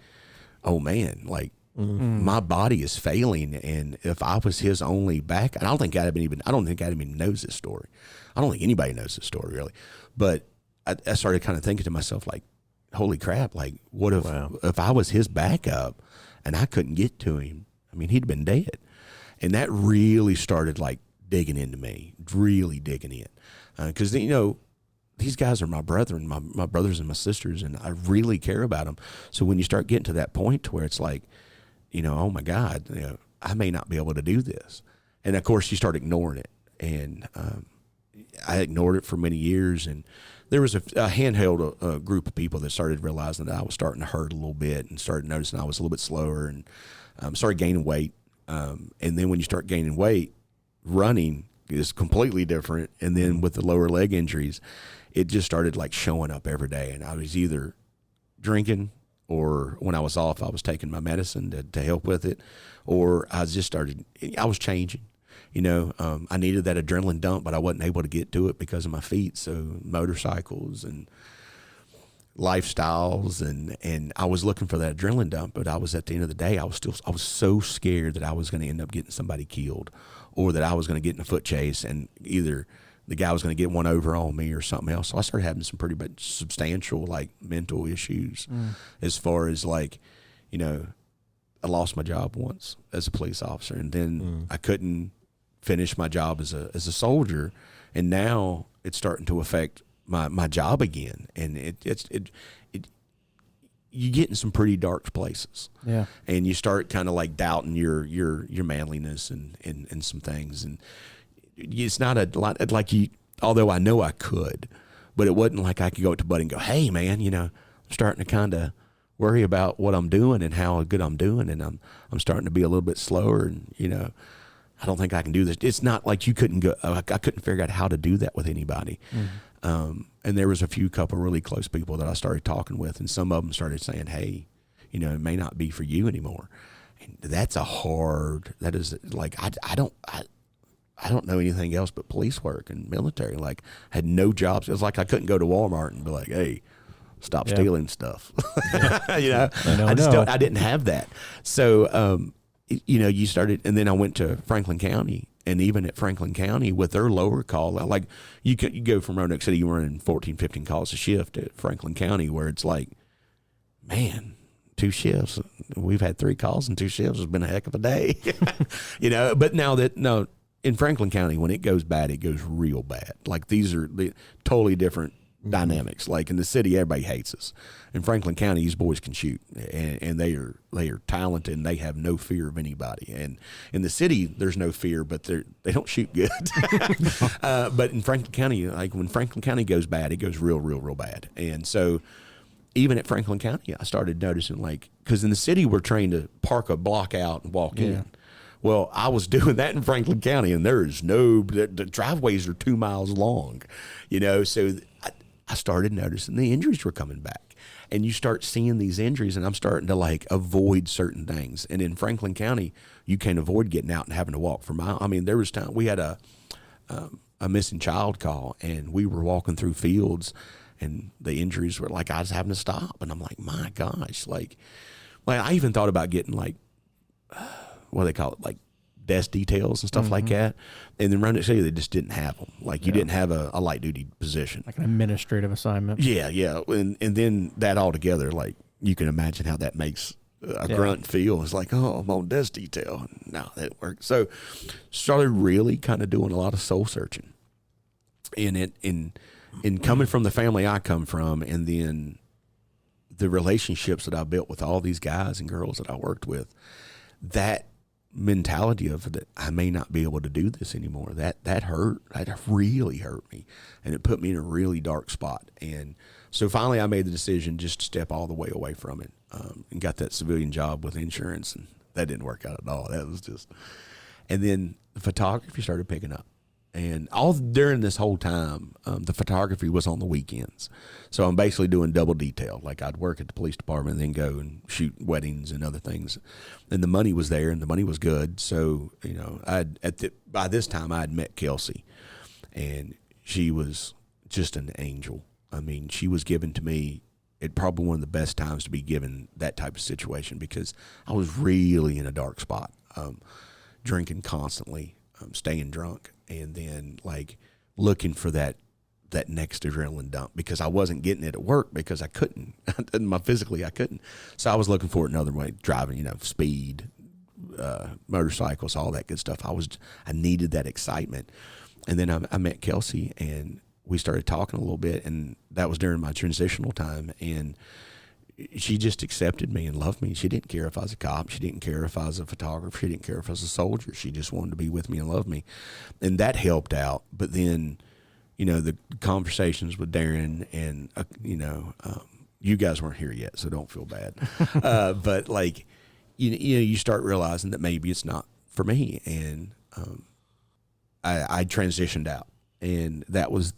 oh man, like my body is failing. And if I was his only back, and I don't think Adam even knows this story. I don't think anybody knows this story really. But I started kind of thinking to myself like, holy crap, like what if I was his backup and I couldn't get to him? I mean, he'd been dead. And that really started like digging into me, really digging in. Because, these guys are my brethren, my brothers and my sisters, and I really care about them. So when you start getting to that point to where it's like, oh my God, I may not be able to do this. And of course you start ignoring it. And I ignored it for many years. And there was a handheld group of people that started realizing that I was starting to hurt a little bit and started noticing I was a little bit slower and started gaining weight. And then when you start gaining weight, running is completely different. And then with the lower leg injuries, it just started like showing up every day. And I was either drinking, or when I was off, I was taking my medicine to help with it, or I was changing. I needed that adrenaline dump, but I wasn't able to get to it because of my feet. So motorcycles and lifestyles, and I was looking for that adrenaline dump, but I was, at the end of the day, I was so scared that I was going to end up getting somebody killed, or that I was going to get in a foot chase and either the guy was going to get one over on me or something else. So I started having some pretty substantial like mental issues as far as like, I lost my job once as a police officer, and then I couldn't finish my job as a soldier, and now it's starting to affect my job again, and you get in some pretty dark places. Yeah. And you start kind of like doubting your manliness and some things. And it's not a lot like you, although I know I could, but it wasn't like I could go up to Buddy and go, hey man, I'm starting to kind of worry about what I'm doing and how good I'm doing. And I'm starting to be a little bit slower and, I don't think I can do this. It's not like you couldn't go, I couldn't figure out how to do that with anybody. Mm-hmm. And there was a couple really close people that I started talking with, and some of them started saying, hey, it may not be for you anymore. And that is like, I don't know anything else but police work and military. Like, I had no jobs. It was like I couldn't go to Walmart and be like, hey, stop stealing stuff. I didn't have that. So, you started, and then I went to Franklin County, and even at Franklin County with their lower call, like you go from Roanoke City, you're running 14, 15 calls a shift at Franklin County, where it's like, man, 2 shifts. We've had 3 calls and 2 shifts. It's been a heck of a day, but no, in Franklin County, when it goes bad, it goes real bad. Like, these are totally different dynamics. Like, in the city, everybody hates us. In Franklin County, these boys can shoot, and they are talented, and they have no fear of anybody. And in the city, there's no fear, but they don't shoot good. But in Franklin County, like, when Franklin County goes bad, it goes real, real, real bad. And so, even at Franklin County, I started noticing, like, because in the city, we're trained to park a block out and walk in. Well, I was doing that in Franklin County, and the driveways are 2 miles long, so I started noticing the injuries were coming back. And you start seeing these injuries, and I'm starting to, like, avoid certain things. And in Franklin County, you can't avoid getting out and having to walk for miles. I mean, there was time we had a missing child call, and we were walking through fields, and the injuries were like I was having to stop. And I'm like, my gosh, like I even thought about getting, like, what do they call it, like desk details and stuff like that. And then Roanoke City, they just didn't have them. Like, you didn't have a light duty position, like an administrative assignment. Yeah. And then that all together, like, you can imagine how that makes a grunt feel. It's like, oh, I'm on desk detail. No, that didn't work. So started really kind of doing a lot of soul searching in coming from the family I come from, and then the relationships that I built with all these guys and girls that I worked with. That mentality of that I may not be able to do this anymore, that hurt. That really hurt me, and it put me in a really dark spot. And so finally I made the decision just to step all the way away from it, and got that civilian job with insurance, and that didn't work out at all. That was just, and then the photography started picking up. And all during this whole time, the photography was on the weekends. So I'm basically doing double detail. Like, I'd work at the police department and then go and shoot weddings and other things. And the money was there, and the money was good. So, by this time, I had met Kelsey, and she was just an angel. I mean, she was given to me at probably one of the best times to be given that type of situation, because I was really in a dark spot, drinking constantly, staying drunk. And then, like, looking for that next adrenaline dump, because I wasn't getting it at work because I couldn't. Physically, I couldn't. So I was looking for it another way, driving, speed, motorcycles, all that good stuff. I needed that excitement. And then I met Kelsey, and we started talking a little bit, and that was during my transitional time. And she just accepted me and loved me. She didn't care if I was a cop. She didn't care if I was a photographer. She didn't care if I was a soldier. She just wanted to be with me and love me. And that helped out. But then, the conversations with Darren and, you guys weren't here yet, so don't feel bad. But, like, you start realizing that maybe it's not for me. And I transitioned out. And that was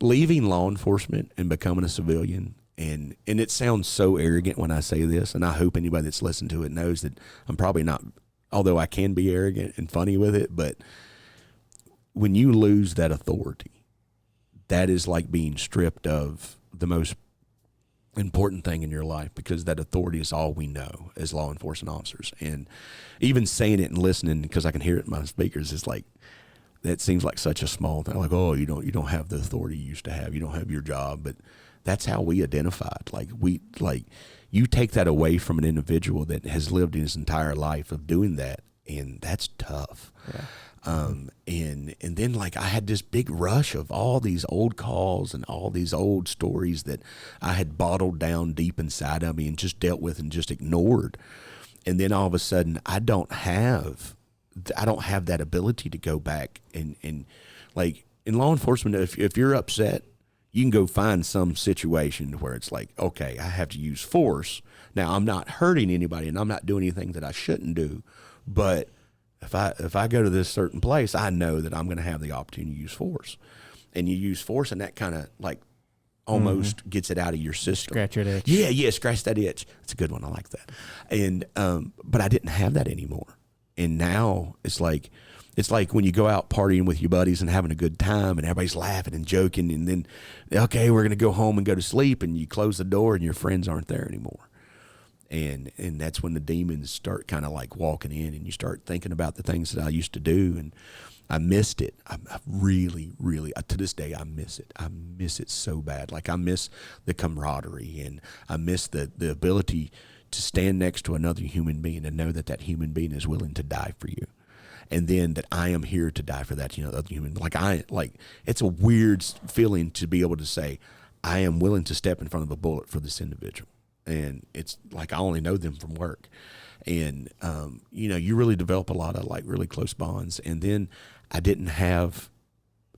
leaving law enforcement and becoming a civilian, and it sounds so arrogant when I say this, and I hope anybody that's listened to it knows that I'm probably not, although I can be arrogant and funny with it, but when you lose that authority, that is like being stripped of the most important thing in your life, because that authority is all we know as law enforcement officers. And even saying it and listening, because I can hear it in my speakers, is like, that seems like such a small thing. Like, oh, you don't have the authority you used to have. You don't have your job. But that's how we identified. Like, you take that away from an individual that has lived his entire life of doing that, and that's tough. Yeah. And then, like, I had this big rush of all these old calls and all these old stories that I had bottled down deep inside of me and just dealt with and just ignored. And then all of a sudden, I don't have I don't have that ability to go back and like in law enforcement, if you're upset, you can go find some situation where it's like, okay, I have to use force. Now I'm not hurting anybody and I'm not doing anything that I shouldn't do, but if I go to this certain place, I know that I'm going to have the opportunity to use force, and you use force, and that kind of like almost gets it out of your system. Scratch that itch. Yeah, scratch that itch. It's a good one. I like that. And but I didn't have that anymore. And now it's like when you go out partying with your buddies and having a good time, and everybody's laughing and joking, and then okay, we're gonna go home and go to sleep, and you close the door, and your friends aren't there anymore. And that's when the demons start kind of like walking in, and you start thinking about the things that I used to do, and I missed it. I really, really, to this day, I miss it. I miss it so bad. Like I miss the camaraderie, and I miss the ability to stand next to another human being and know that that human being is willing to die for you. And then that I am here to die for that, other human. Like it's a weird feeling to be able to say, I am willing to step in front of a bullet for this individual. And it's like I only know them from work. And, you really develop a lot of like really close bonds. And then I didn't have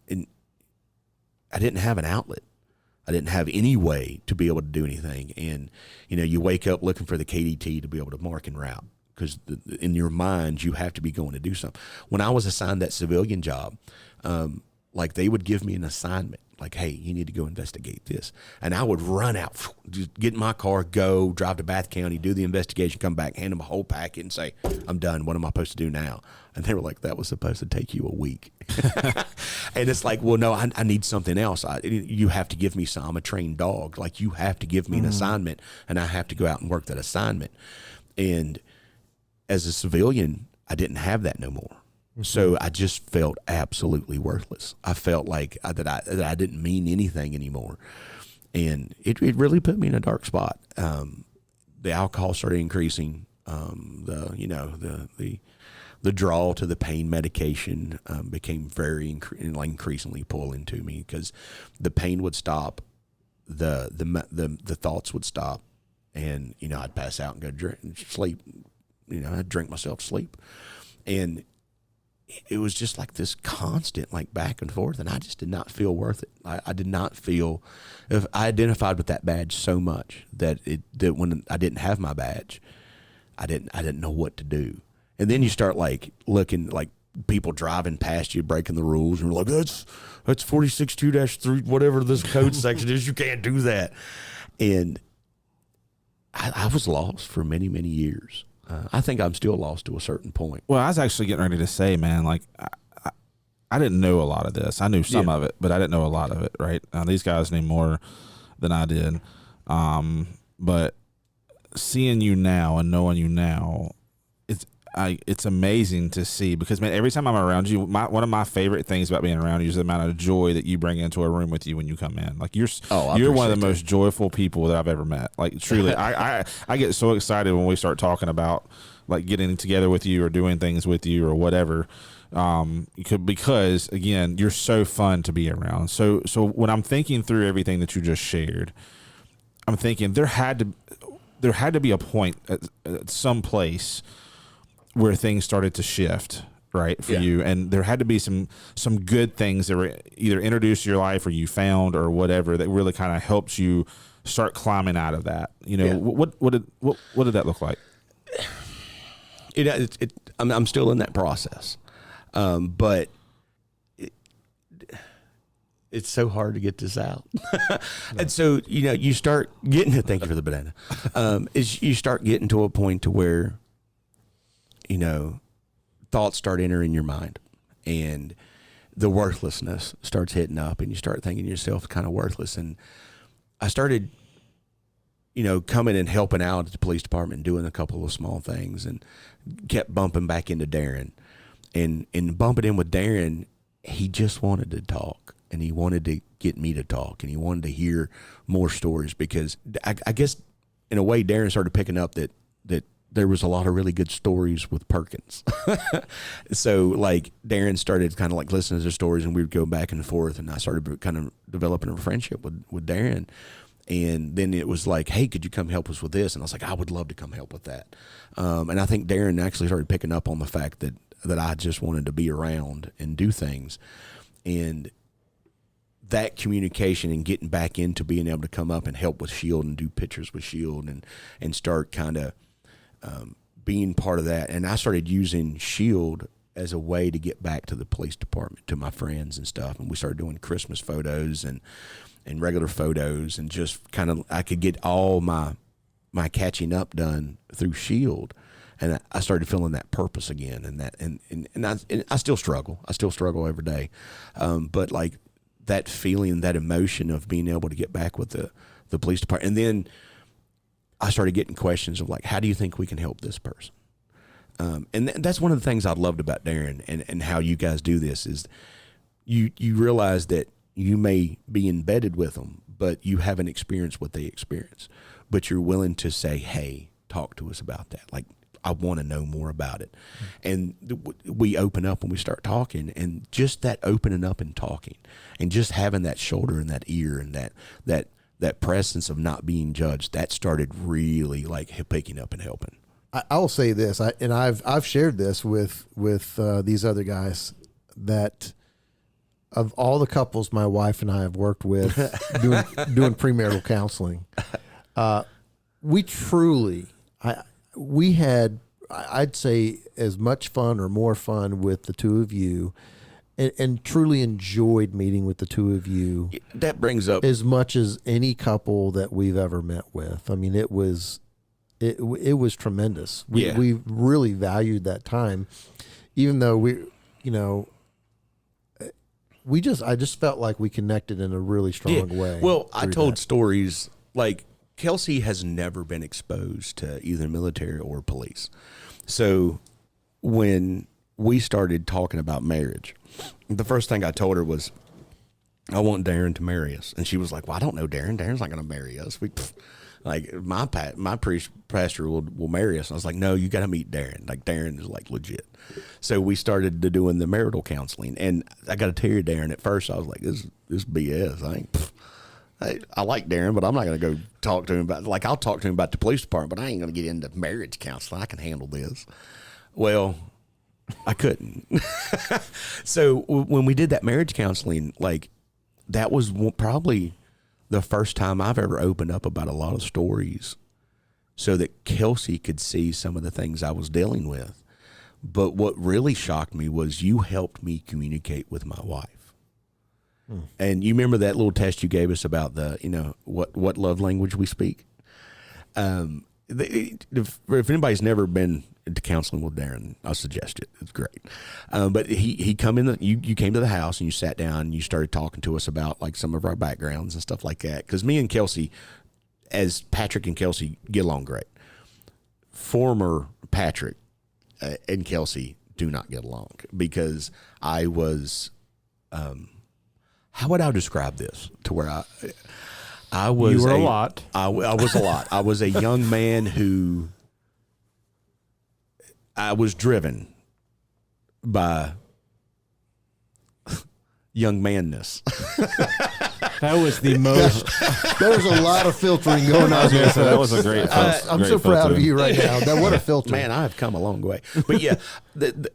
an outlet. I didn't have any way to be able to do anything. And, you wake up looking for the KDT to be able to mark and route, because in your mind, you have to be going to do something. When I was assigned that civilian job, like they would give me an assignment. Like, hey, you need to go investigate this. And I would run out, just get in my car, go, drive to Bath County, do the investigation, come back, hand them a whole packet and say, I'm done. What am I supposed to do now? And they were like, that was supposed to take you a week. And it's like, well, no, I need something else. You have to give me some. I'm a trained dog. Like, you have to give me an assignment, and I have to go out and work that assignment. And as a civilian, I didn't have that no more. So I just felt absolutely worthless. I felt like that I didn't mean anything anymore, and it really put me in a dark spot. The alcohol started increasing. The draw to the pain medication became very increasingly pulling to me, because the pain would stop, the thoughts would stop, and I'd pass out and go sleep. I'd drink myself to sleep, and it was just like this constant like back and forth, and I just did not feel worth it. I did not feel, if I identified with that badge so much that when I didn't have my badge, I didn't know what to do. And then you start like looking like people driving past you, breaking the rules, and you're like, that's 46-2-3, whatever this code section is, you can't do that. And I was lost for many, many years. I think I'm still lost to a certain point. Well, I was actually getting ready to say, man, like I didn't know a lot of this. I knew some of it, but I didn't know a lot of it, right? These guys knew more than I did. But seeing you now and knowing you now, it's amazing to see, because, man, every time I'm around you, one of my favorite things about being around you is the amount of joy that you bring into a room with you when you come in. Like you're one of the most joyful people that I've ever met. Like truly, I get so excited when we start talking about like getting together with you or doing things with you or whatever. Because again, you're so fun to be around. So when I'm thinking through everything that you just shared, I'm thinking there had to be a point at some place where things started to shift, right, for you, and there had to be some good things that were either introduced to your life or you found or whatever that really kind of helped you start climbing out of that. What did that look like? I'm still in that process, but it's so hard to get this out. And so you start getting to, thank you for the banana. Is you start getting to a point to where thoughts start entering your mind, and the worthlessness starts hitting up, and you start thinking yourself kind of worthless. And I started, coming and helping out at the police department, doing a couple of small things, and kept bumping back into Darren, and bumping in with Darren. He just wanted to talk, and he wanted to get me to talk, and he wanted to hear more stories, because I guess in a way Darren started picking up that there was a lot of really good stories with Perkins. So like Darren started kind of like listening to the stories, and we would go back and forth, and I started kind of developing a friendship with Darren. And then it was like, hey, could you come help us with this? And I was like, I would love to come help with that. And I think Darren actually started picking up on the fact that I just wanted to be around and do things. And that communication and getting back into being able to come up and help with Shield and do pictures with Shield and start kind of being part of that. And I started using Shield as a way to get back to the police department, to my friends and stuff. And we started doing Christmas photos and regular photos, and just kind of, I could get all my catching up done through Shield. And I started feeling that purpose again, and I still struggle. I still struggle every day. But like that feeling, that emotion of being able to get back with the police department. And then I started getting questions of like, how do you think we can help this person? And that's one of the things I loved about Darren and how you guys do this is you realize that you may be embedded with them, but you haven't experienced what they experience. But you're willing to say, hey, talk to us about that. Like, I want to know more about it. And we open up and we start talking, and just that opening up and talking and just having that shoulder and that ear and that presence of not being judged, that started really like picking up and helping. I will say this, I've shared this with these other guys, that of all the couples my wife and I have worked with doing premarital counseling, we truly, we had, I'd say, as much fun or more fun with the two of you, and truly enjoyed meeting with the two of you. That brings up as much as any couple that we've ever met with. I mean, it was tremendous. We really valued that time, even though I just felt like we connected in a really strong way. Well, I told stories like Kelsey has never been exposed to either military or police. So when we started talking about marriage, the first thing I told her was, I want Darren to marry us. And she was like, well, I don't know Darren. Darren's not going to marry us. Like my priest pastor will marry us. And I was like, no, you got to meet Darren. Like Darren is like legit. So we started doing the marital counseling. And I got to tell you, Darren, at first I was like, this BS. I like Darren, but I'm not going to go talk to him about, like, I'll talk to him about the police department, but I ain't going to get into marriage counseling. I can handle this. Well, I couldn't. So when we did that marriage counseling, like, that was probably the first time I've ever opened up about a lot of stories so that Kelsey could see some of the things I was dealing with. But what really shocked me was you helped me communicate with my wife. And you remember that little test you gave us about what love language we speak? If anybody's never been to counseling with Darren, I suggest it. It's great. But he come in, you came to the house and you sat down and you started talking to us about like some of our backgrounds and stuff like that. Because me and Kelsey, as Patrick and Kelsey, get along great. Former Patrick and Kelsey do not get along because I was... how would I describe this to where I was? You were a lot. I was a lot. I was a young man who I was driven by young manness. That was the most. There was a lot of filtering going on there. So that was a great. I'm so proud of you right now. That what a filter, man! I have come a long way. But yeah,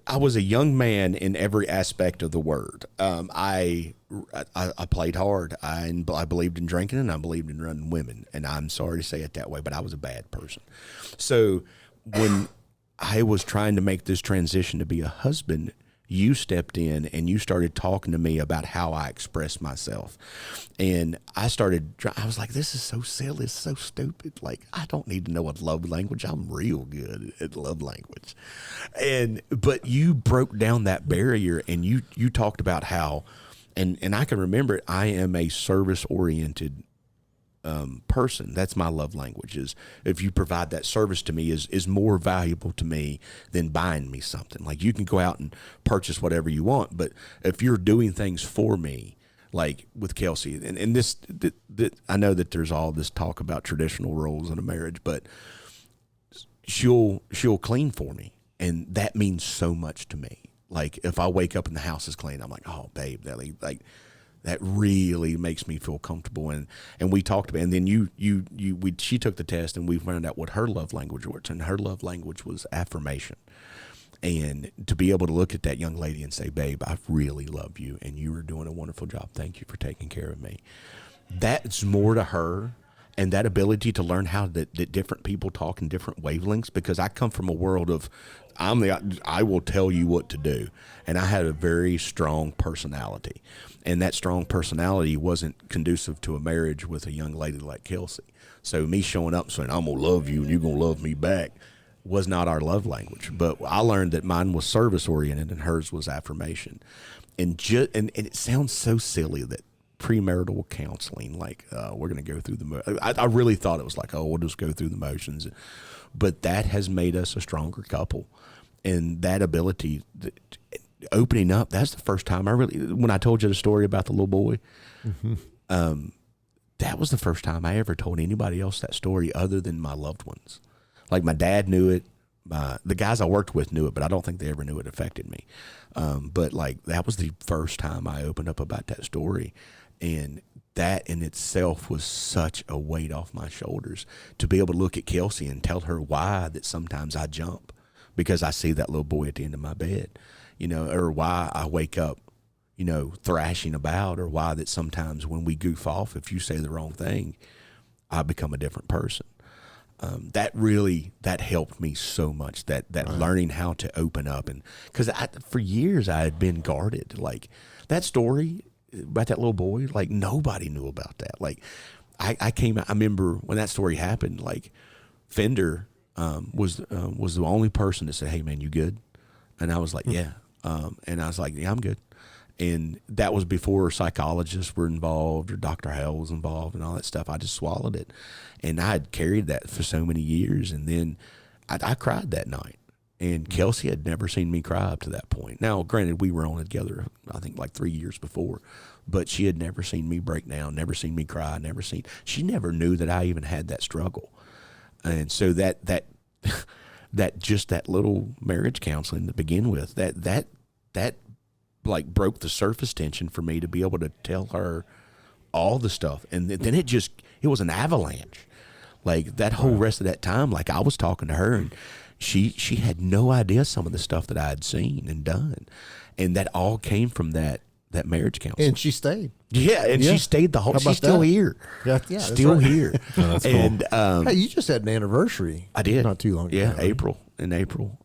I was a young man in every aspect of the word. I played hard. I believed in drinking and I believed in running women. And I'm sorry to say it that way, but I was a bad person. So when I was trying to make this transition to be a husband, you stepped in and you started talking to me about how I express myself. And I was like, this is so silly. It's so stupid. Like, I don't need to know a love language. I'm real good at love language. But you broke down that barrier and you talked about how, and I can remember it, I am a service-oriented person. That's my love language, is if you provide that service to me is more valuable to me than buying me something. Like, you can go out and purchase whatever you want, but if you're doing things for me, like with Kelsey, and this, I know that there's all this talk about traditional roles in a marriage, but she'll clean for me, and that means so much to me. Like, if I wake up and the house is clean, I'm like, oh, babe, that really makes me feel comfortable. And we talked about it. And then she took the test and we found out what her love language was. And her love language was affirmation. And to be able to look at that young lady and say, babe, I really love you, and you are doing a wonderful job. Thank you for taking care of me. That's more to her. And that ability to learn how that different people talk in different wavelengths, because I come from a world of I will tell you what to do. And I had a very strong personality. And that strong personality wasn't conducive to a marriage with a young lady like Kelsey. So me showing up and saying, I'm going to love you and you're going to love me back was not our love language. But I learned that mine was service oriented and hers was affirmation. And it sounds so silly that premarital counseling, like we're going to go through I really thought it was like, oh, we'll just go through the motions. But that has made us a stronger couple. And that ability, opening up, that's the first time when I told you the story about the little boy, that was the first time I ever told anybody else that story other than my loved ones. Like my dad knew it. The guys I worked with knew it, but I don't think they ever knew it affected me. But like that was the first time I opened up about that story. And that in itself was such a weight off my shoulders to be able to look at Kelsey and tell her why that sometimes I jump because I see that little boy at the end of my bed, or why I wake up, thrashing about, or why that sometimes when we goof off, if you say the wrong thing, I become a different person. That helped me so much, that right. Learning how to open up. And because for years I had been guarded, like that story about that little boy, like nobody knew about that. Like I remember when that story happened, like Fender was the only person that said, hey man, you good? And I was like, yeah. And I was like, yeah, I'm good. And that was before psychologists were involved or Dr. Hale was involved and all that stuff. I just swallowed it. And I had carried that for so many years. And then I cried that night. And Kelsey had never seen me cry up to that point. Now, granted, we were on it together, I think, like 3 years before. But she had never seen me break down, never seen me cry, she never knew that I even had that struggle. And so that just that little marriage counseling to begin with, that like broke the surface tension for me to be able to tell her all the stuff. And then it was an avalanche. Like that whole rest of that time, like I was talking to her and she had no idea some of the stuff that I had seen and done. And that all came from that marriage counseling. And she stayed. Yeah, and she stayed the whole. She's still here. Yeah, still right. here. Oh, that's cool. And hey, you just had an anniversary. I did not too long ago. Yeah, April. In April,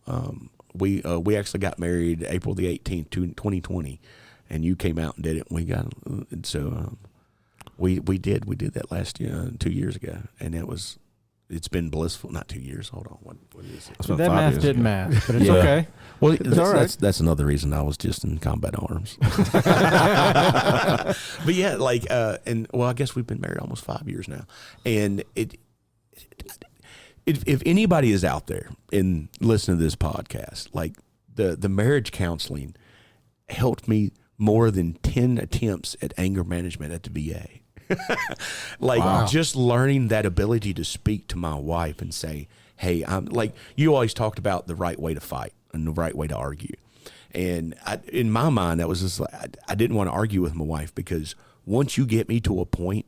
we actually got married April the 18th, 2020, and you came out and did it. And we got we did that last year, 2 years ago, and it's been blissful. Not 2 years. Hold on. What is it? That math didn't match, but it's okay. Well, that's another reason I was just in combat arms. But yeah, like, I guess we've been married almost 5 years now. And if anybody is out there and listening to this podcast, like the marriage counseling helped me more than 10 attempts at anger management at the VA. Just learning that ability to speak to my wife and say, hey, I'm like, you always talked about the right way to fight and the right way to argue. And in my mind, that was just like, I didn't want to argue with my wife because once you get me to a point,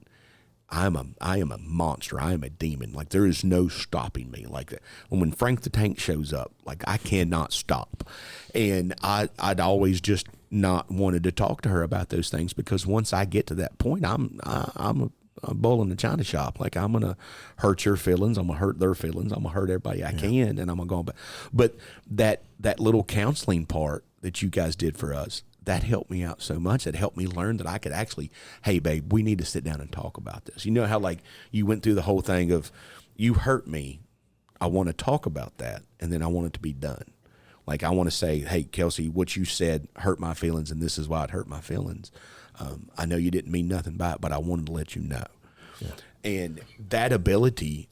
I am a monster. I am a demon. Like there is no stopping me. Like when Frank the Tank shows up, like I cannot stop. And I'd always just not wanted to talk to her about those things because once I get to that point, I'm a bull in the china shop. Like I'm gonna hurt your feelings. I'm gonna hurt their feelings. I'm gonna hurt everybody I can, and I'm gonna go back. But that little counseling part that you guys did for us, that helped me out so much. It helped me learn that I could actually, hey, babe, we need to sit down and talk about this. You know how like you went through the whole thing of you hurt me. I want to talk about that, and then I want it to be done. Like I want to say, hey, Kelsey, what you said hurt my feelings, and this is why it hurt my feelings. I know you didn't mean nothing by it, but I wanted to let you know. Yeah. And that ability,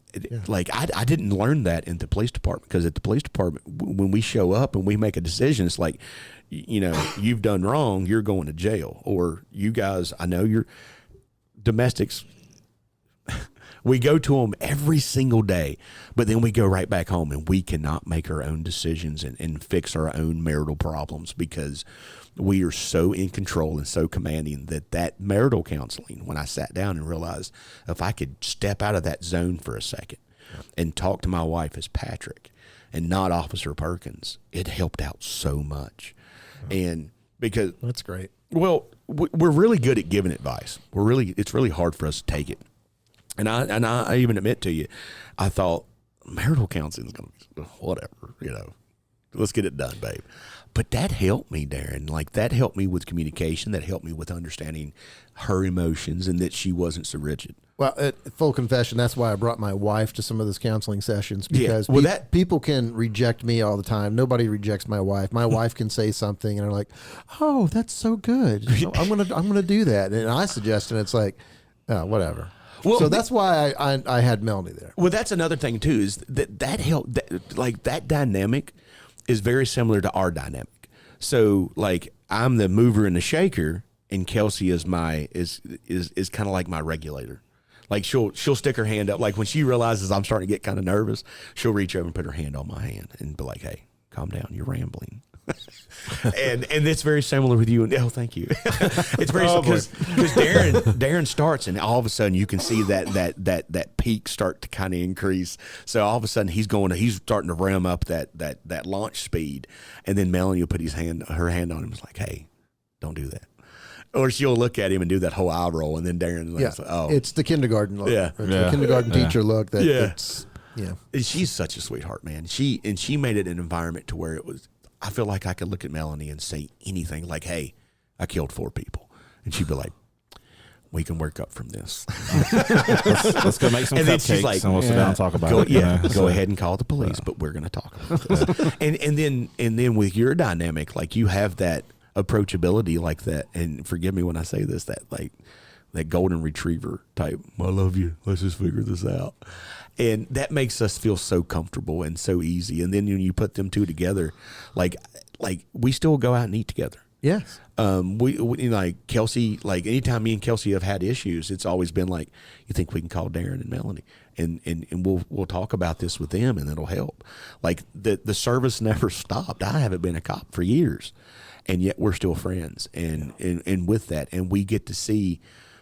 like I didn't learn that in the police department because at the police department, when we show up and we make a decision, it's like, you've done wrong, you're going to jail. Or you guys, I know you're domestics. We go to them every single day, but then we go right back home and we cannot make our own decisions and fix our own marital problems because we are so in control and so commanding that marital counseling, when I sat down and realized if I could step out of that zone for a second and talk to my wife as Patrick and not Officer Perkins, it helped out so much. And because That's great. well, we're really good at giving advice. It's really hard for us to take it. And I even admit to you, I thought marital counseling is going to be whatever, let's get it done, babe. But that helped me, Darren. Like, that helped me with communication. That helped me with understanding her emotions and that she wasn't so rigid. Well, full confession, that's why I brought my wife to some of those counseling sessions, Yeah, because well, people can reject me all the time. Nobody rejects my wife. My wife can say something and they're like, "Oh, that's so good. I'm gonna do that." And I suggest, and it's like, "Oh, whatever." Well, so that's why I had Melanie there. Well, that's another thing too, is that helped. That dynamic is very similar to our dynamic. So, like, I'm the mover and the shaker, and Kelsey is kind of like my regulator. Like, she'll stick her hand up. Like, when she realizes I'm starting to get kind of nervous, she'll reach over and put her hand on my hand and be like, "Hey, calm down. You're rambling." and it's very similar with you. And thank you. It's very because Darren starts, and all of a sudden you can see that peak start to kind of increase. So all of a sudden he's starting to ram up that launch speed, and then Melanie will put her hand on him and is like, "Hey, don't do that." Or she'll look at him and do that whole eye roll, and then Darren, It's the kindergarten look. Yeah. It's the kindergarten teacher look. That's And she's such a sweetheart, man. She made it an environment to where it was. I feel like I could look at Melanie and say anything, like, "Hey, I killed 4 people," and she'd be like, "We can work up from this." Let's go make some And then she's cupcakes like, and we'll sit down and talk about it. Go ahead and call the police, but we're going to talk about this. and then with your dynamic, like, you have that approachability like that. And forgive me when I say this, that golden retriever type, "I love you, let's just figure this out." And that makes us feel so comfortable and so easy. And then when you put them two together, like we still go out and eat together. yes. We like Kelsey, like, anytime me and Kelsey have had issues, it's always been like, "You think we can call Darren and Melanie and we'll talk about this with them, and it'll help." Like, the service never stopped. I haven't been a cop for years, and yet we're still friends. And with that, and we get to see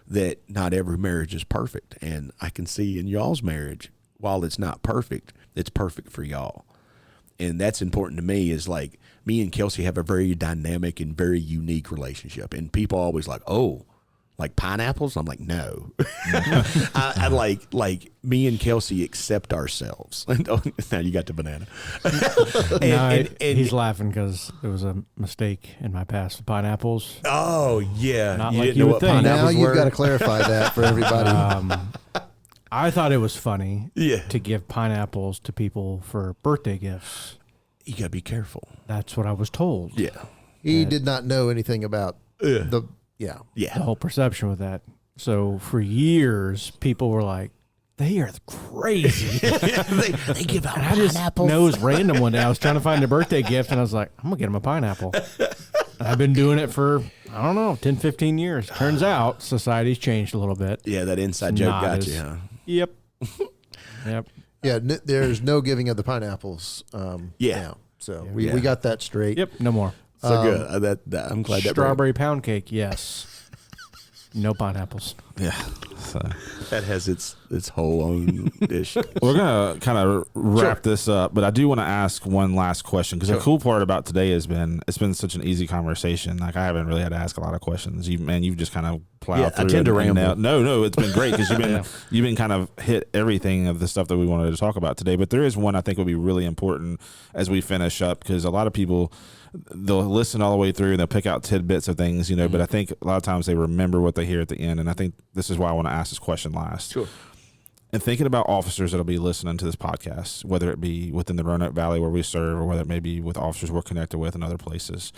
that not every marriage is perfect. And I can see in y'all's marriage, while it's not perfect, it's perfect for y'all. And that's important to me, is like, me and Kelsey have a very dynamic and very unique relationship. And people are always like, "Oh, like pineapples?" I'm like, "No." I like me and Kelsey accept ourselves. Now you got the banana. And he's laughing because it was a mistake in my past with pineapples. Oh, yeah. Not you like didn't you know would what think. pineapples Now you've were? got to clarify that for everybody. I thought it was funny Yeah. to give pineapples to people for birthday gifts. You got to be careful. That's what I was told. Yeah. He did not know anything about the The Yeah. whole perception with that. So for years, people were like, "They are crazy." they give out And I just pineapples. knows random one day. I was trying to find a birthday gift, and I was like, "I'm going to get him a pineapple." And I've been doing it for, I don't know, 10, 15 years. Turns out society's changed a little bit. Yeah, that inside It's joke not got as- you, huh? Yep. Yep. Yeah, there's no giving of the pineapples. Yeah. Now. So Yeah. we got that straight. Yep. No more. So good. That I'm glad that Strawberry pound cake, yes. No pineapples. Yeah. So that has its whole own dish. we're gonna kind of wrap this up, but I do want to ask one last question, because the cool part about today has been it's been such an easy conversation. Like, I haven't really had to ask a lot of questions. You've just kind of plowed through. I tend to and ramble. No, it's been great because you've been kind of hit everything of the stuff that we wanted to talk about today. But there is one I think would be really important as we finish up, because a lot of people, they'll listen all the way through and they'll pick out tidbits of things, but I think a lot of times they remember what they hear at the end. And I think this is why I want to ask this question last. Sure. And thinking about officers that'll be listening to this podcast, whether it be within the Roanoke Valley where we serve, or whether it may be with officers we're connected with in other places.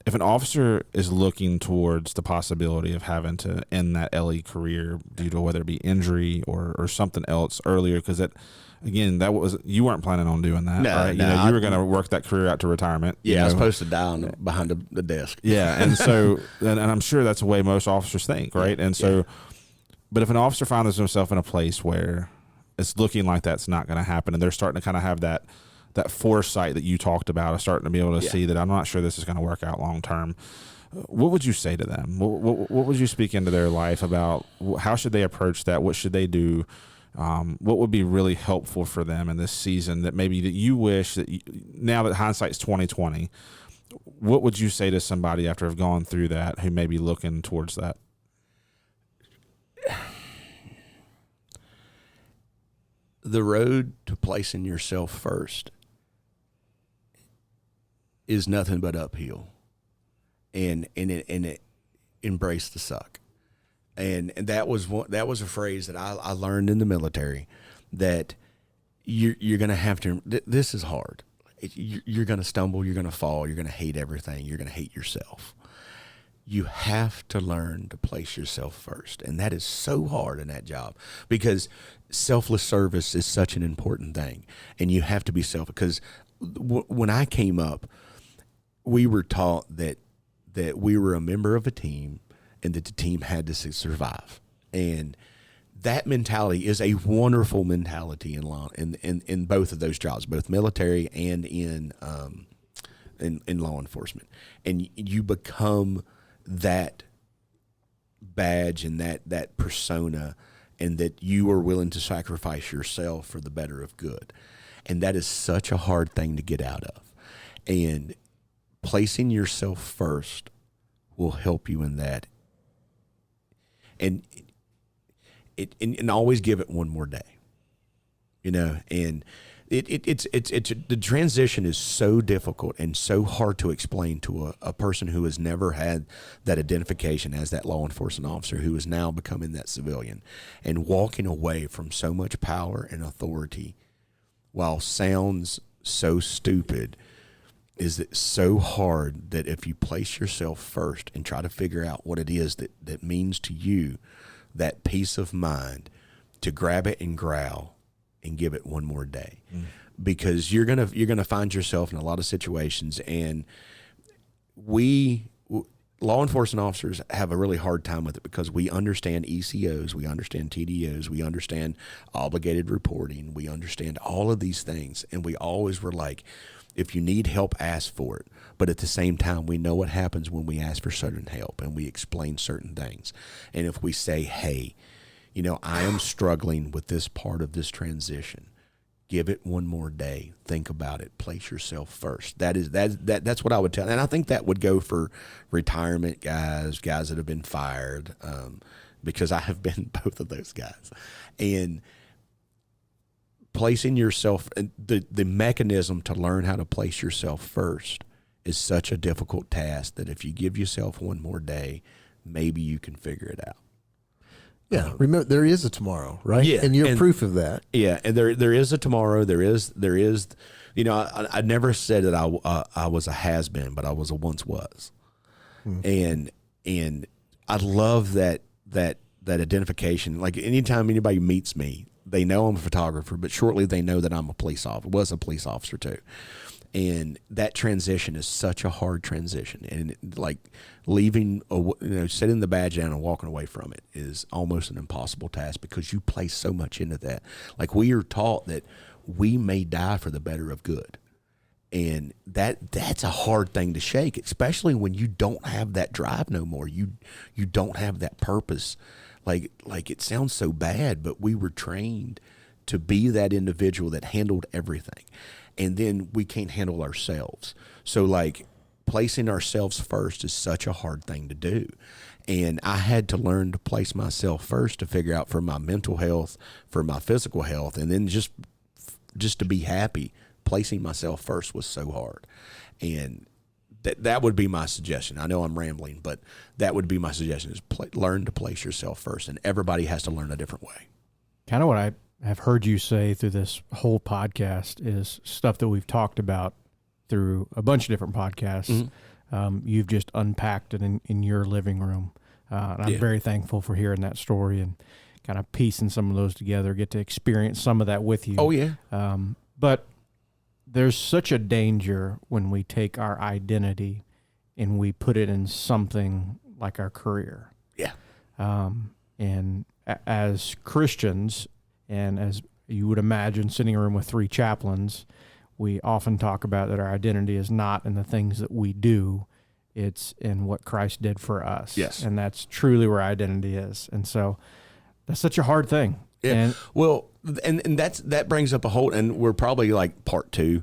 If an officer is looking towards the possibility of having to end that LE career due to whether it be injury or something else earlier, because that, again, you weren't planning on doing that, No, right? no, You were going to work that career out to retirement. Yeah, I was supposed to die behind the desk. Yeah, and so, and I'm sure that's the way most officers think, right? And so, but if an officer finds himself in a place where it's looking like that's not going to happen, and they're starting to kind of have that foresight that you talked about, of starting to be able to see that I'm not sure this is going to work out long term, what would you say to them? What would you speak into their life about? How should they approach that? What should they do what would be really helpful for them in this season that maybe that you wish that now that hindsight's 2020, what would you say to somebody after have gone through that who may be looking towards that? The road to placing yourself first is nothing but uphill, and it embrace the suck. And that was a phrase that I learned in the military, that you're going to have to. This is hard. You're going to stumble. You're going to fall. You're going to hate everything. You're going to hate yourself. You have to learn to place yourself first, and that is so hard in that job, because selfless service is such an important thing, and you have to be self. Because when I came up, we were taught that we were a member of a team, and that the team had to survive. And that mentality is a wonderful mentality in both of those jobs, both military and in law enforcement. And you become that badge and that persona, and that you are willing to sacrifice yourself for the better of good. And that is such a hard thing to get out of. And placing yourself first will help you in that. And always give it one more day, and it's the transition is so difficult and so hard to explain to a person who has never had that identification as that law enforcement officer, who is now becoming that civilian, and walking away from so much power and authority, while sounds so stupid, is it so hard that if you place yourself first and try to figure out what it is that means to you, that peace of mind, to grab it and growl and give it one more day. Because you're gonna find yourself in a lot of situations, and law enforcement officers have a really hard time with it, because we understand ECOs, we understand TDOs, we understand obligated reporting, we understand all of these things, and we always were like, if you need help, ask for it. But at the same time, we know what happens when we ask for certain help and we explain certain things. And if we say, hey, I am struggling with this part of this transition, give it one more day, think about it, place yourself first. That's what I would tell. And I think that would go for retirement guys that have been fired, because I have been both of those guys. And placing yourself, the mechanism to learn how to place yourself first is such a difficult task, that if you give yourself one more day, maybe you can figure it out. Yeah, remember, there is a tomorrow, right? Yeah, and you're proof of that. Yeah, and there is a tomorrow. There is. I never said that I was a has been, but I was a once was, and I love that identification. Like, anytime anybody meets me, they know I'm a photographer, but shortly they know that I'm a police officer. Was a police officer too. And that transition is such a hard transition, and like leaving, setting the badge down and walking away from it is almost an impossible task, because you place so much into that. Like, we are taught that we may die for the better of good, and that's a hard thing to shake, especially when you don't have that drive no more. You don't have that purpose. Like it sounds so bad, but we were trained to be that individual that handled everything. And then we can't handle ourselves. So, like, placing ourselves first is such a hard thing to do. And I had to learn to place myself first to figure out, for my mental health, for my physical health, and then just to be happy. Placing myself first was so hard. And that would be my suggestion. I know I'm rambling, but that would be my suggestion, is learn to place yourself first. And everybody has to learn a different way. Kind of what I have heard you say through this whole podcast is stuff that we've talked about through a bunch of different podcasts. You've just unpacked it in your living room. And I'm very thankful for hearing that story and kind of piecing some of those together, get to experience some of that with you. Oh, yeah. But there's such a danger when we take our identity and we put it in something like our career. Yeah. And as Christians, and as you would imagine, sitting in a room with three chaplains, we often talk about that our identity is not in the things that we do, it's in what Christ did for us. Yes. And that's truly where identity is. And so that's such a hard thing. Yeah. And Well, and that brings up a whole, and we're probably like part 2,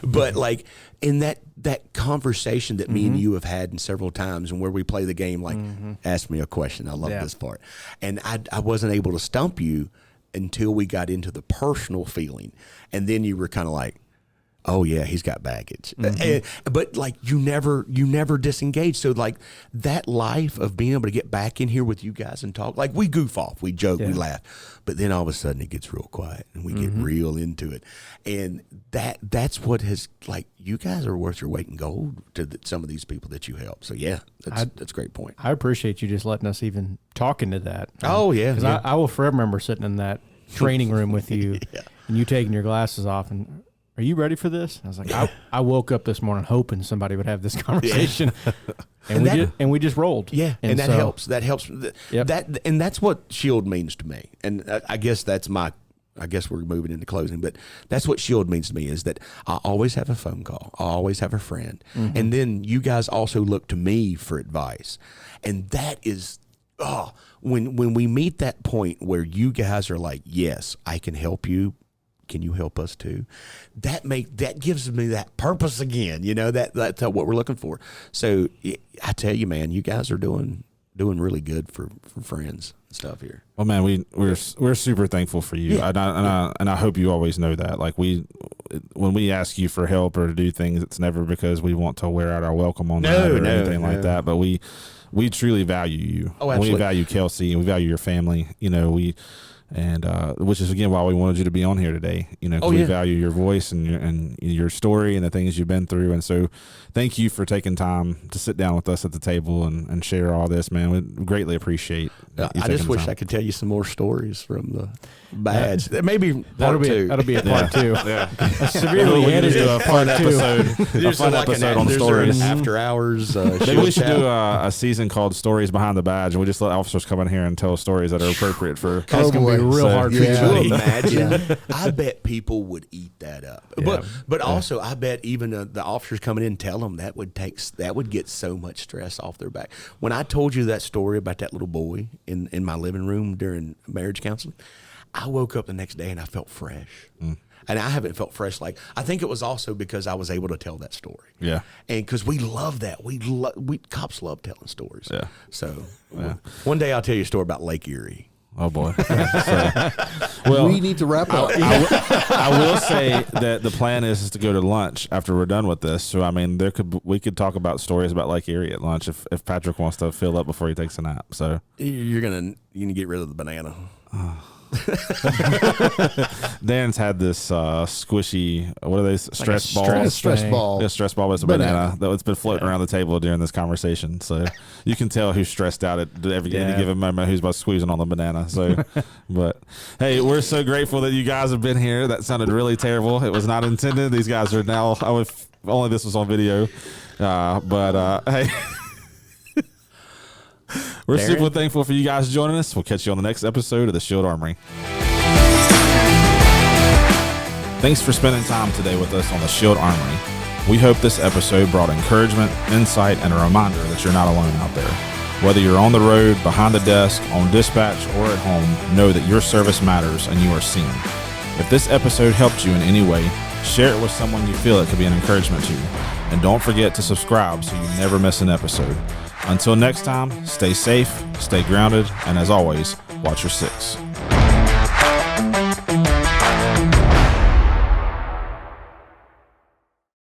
but like in that conversation that me and you have had several times, and where we play the game, like ask me a question. I love this part, and I wasn't able to stump you until we got into the personal feeling, and then you were kind of like, oh yeah, he's got baggage. But like you never disengage. So like that life of being able to get back in here with you guys and talk, like we goof off, we joke, we laugh, but then all of a sudden it gets real quiet and we get real into it. And that's what has, like, you guys are worth your weight in gold to some of these people that you help. So yeah, that's a great point. I appreciate you just letting us even talk into that. Oh yeah. 'Cause I will forever remember sitting in that training room with you and you taking your glasses off and, are you ready for this? I was like, I woke up this morning hoping somebody would have this conversation, and we just rolled. Yeah, and that helps. That helps. Yep. And that's what Shield means to me. And I guess I guess we're moving into closing, but that's what Shield means to me, is that I always have a phone call. I always have a friend. And then you guys also look to me for advice. And that is, when we meet that point where you guys are like, yes, I can help you. Can you help us too? That gives me that purpose again. You know, that's what we're looking for. So I tell you, man, you guys are doing really good for friends and stuff here. Well, man, we're super thankful for you, and I hope you always know that. Like when we ask you for help or to do things, it's never because we want to wear out our welcome on that or anything like that. But we truly value you. Oh, absolutely. We value Kelsey, and we value your family. You know, and which is again why we wanted you to be on here today. You know, 'cause we value your voice and your story and the things you've been through. And so, thank you for taking time to sit down with us at the table and share all this, man. We greatly appreciate. I just wish I could tell you some more stories from the badge. Maybe that'll be a part 2. Yeah, Severely edited a fun episode. A fun episode on stories after hours. Maybe we should do a season called "Stories Behind the Badge," and we just let officers come in here and tell stories that are appropriate for. That's gonna be real hard for you to imagine. I bet people would eat that up. But also, I bet even the officers coming in and tell them that would get so much stress off their back. When I told you that story about that little boy in my living room during marriage counseling, I woke up the next day and I felt fresh. And I haven't felt fresh. Like, I think it was also because I was able to tell that story. Yeah. And because we love that. Cops love telling stories. Yeah. So one day I'll tell you a story about Lake Erie. Oh boy! We need to wrap up. I will say that the plan is to go to lunch after we're done with this. So I mean, we could talk about stories about Lake Erie at lunch if Patrick wants to fill up before he takes a nap. So you're gonna get rid of the banana. Dan's had this squishy, what are they? Stress ball. Stress ball. Yeah, stress ball with a banana that's been floating around the table during this conversation. So you can tell who's stressed out at any given moment, who's about squeezing on the banana. So, but hey, we're so grateful that you guys have been here. That sounded really terrible. It was not intended. These guys are now. Only this was on video. Hey. We're super thankful for you guys joining us. We'll catch you on the next episode of the Shield Armory. Thanks for spending time today with us on the Shield Armory. We hope this episode brought encouragement, insight, and a reminder that you're not alone out there. Whether you're on the road, behind the desk, on dispatch, or at home, know that your service matters and you are seen. If this episode helped you in any way, share it with someone you feel it could be an encouragement to. And don't forget to subscribe so you never miss an episode. Until next time, stay safe, stay grounded, and as always, watch your six.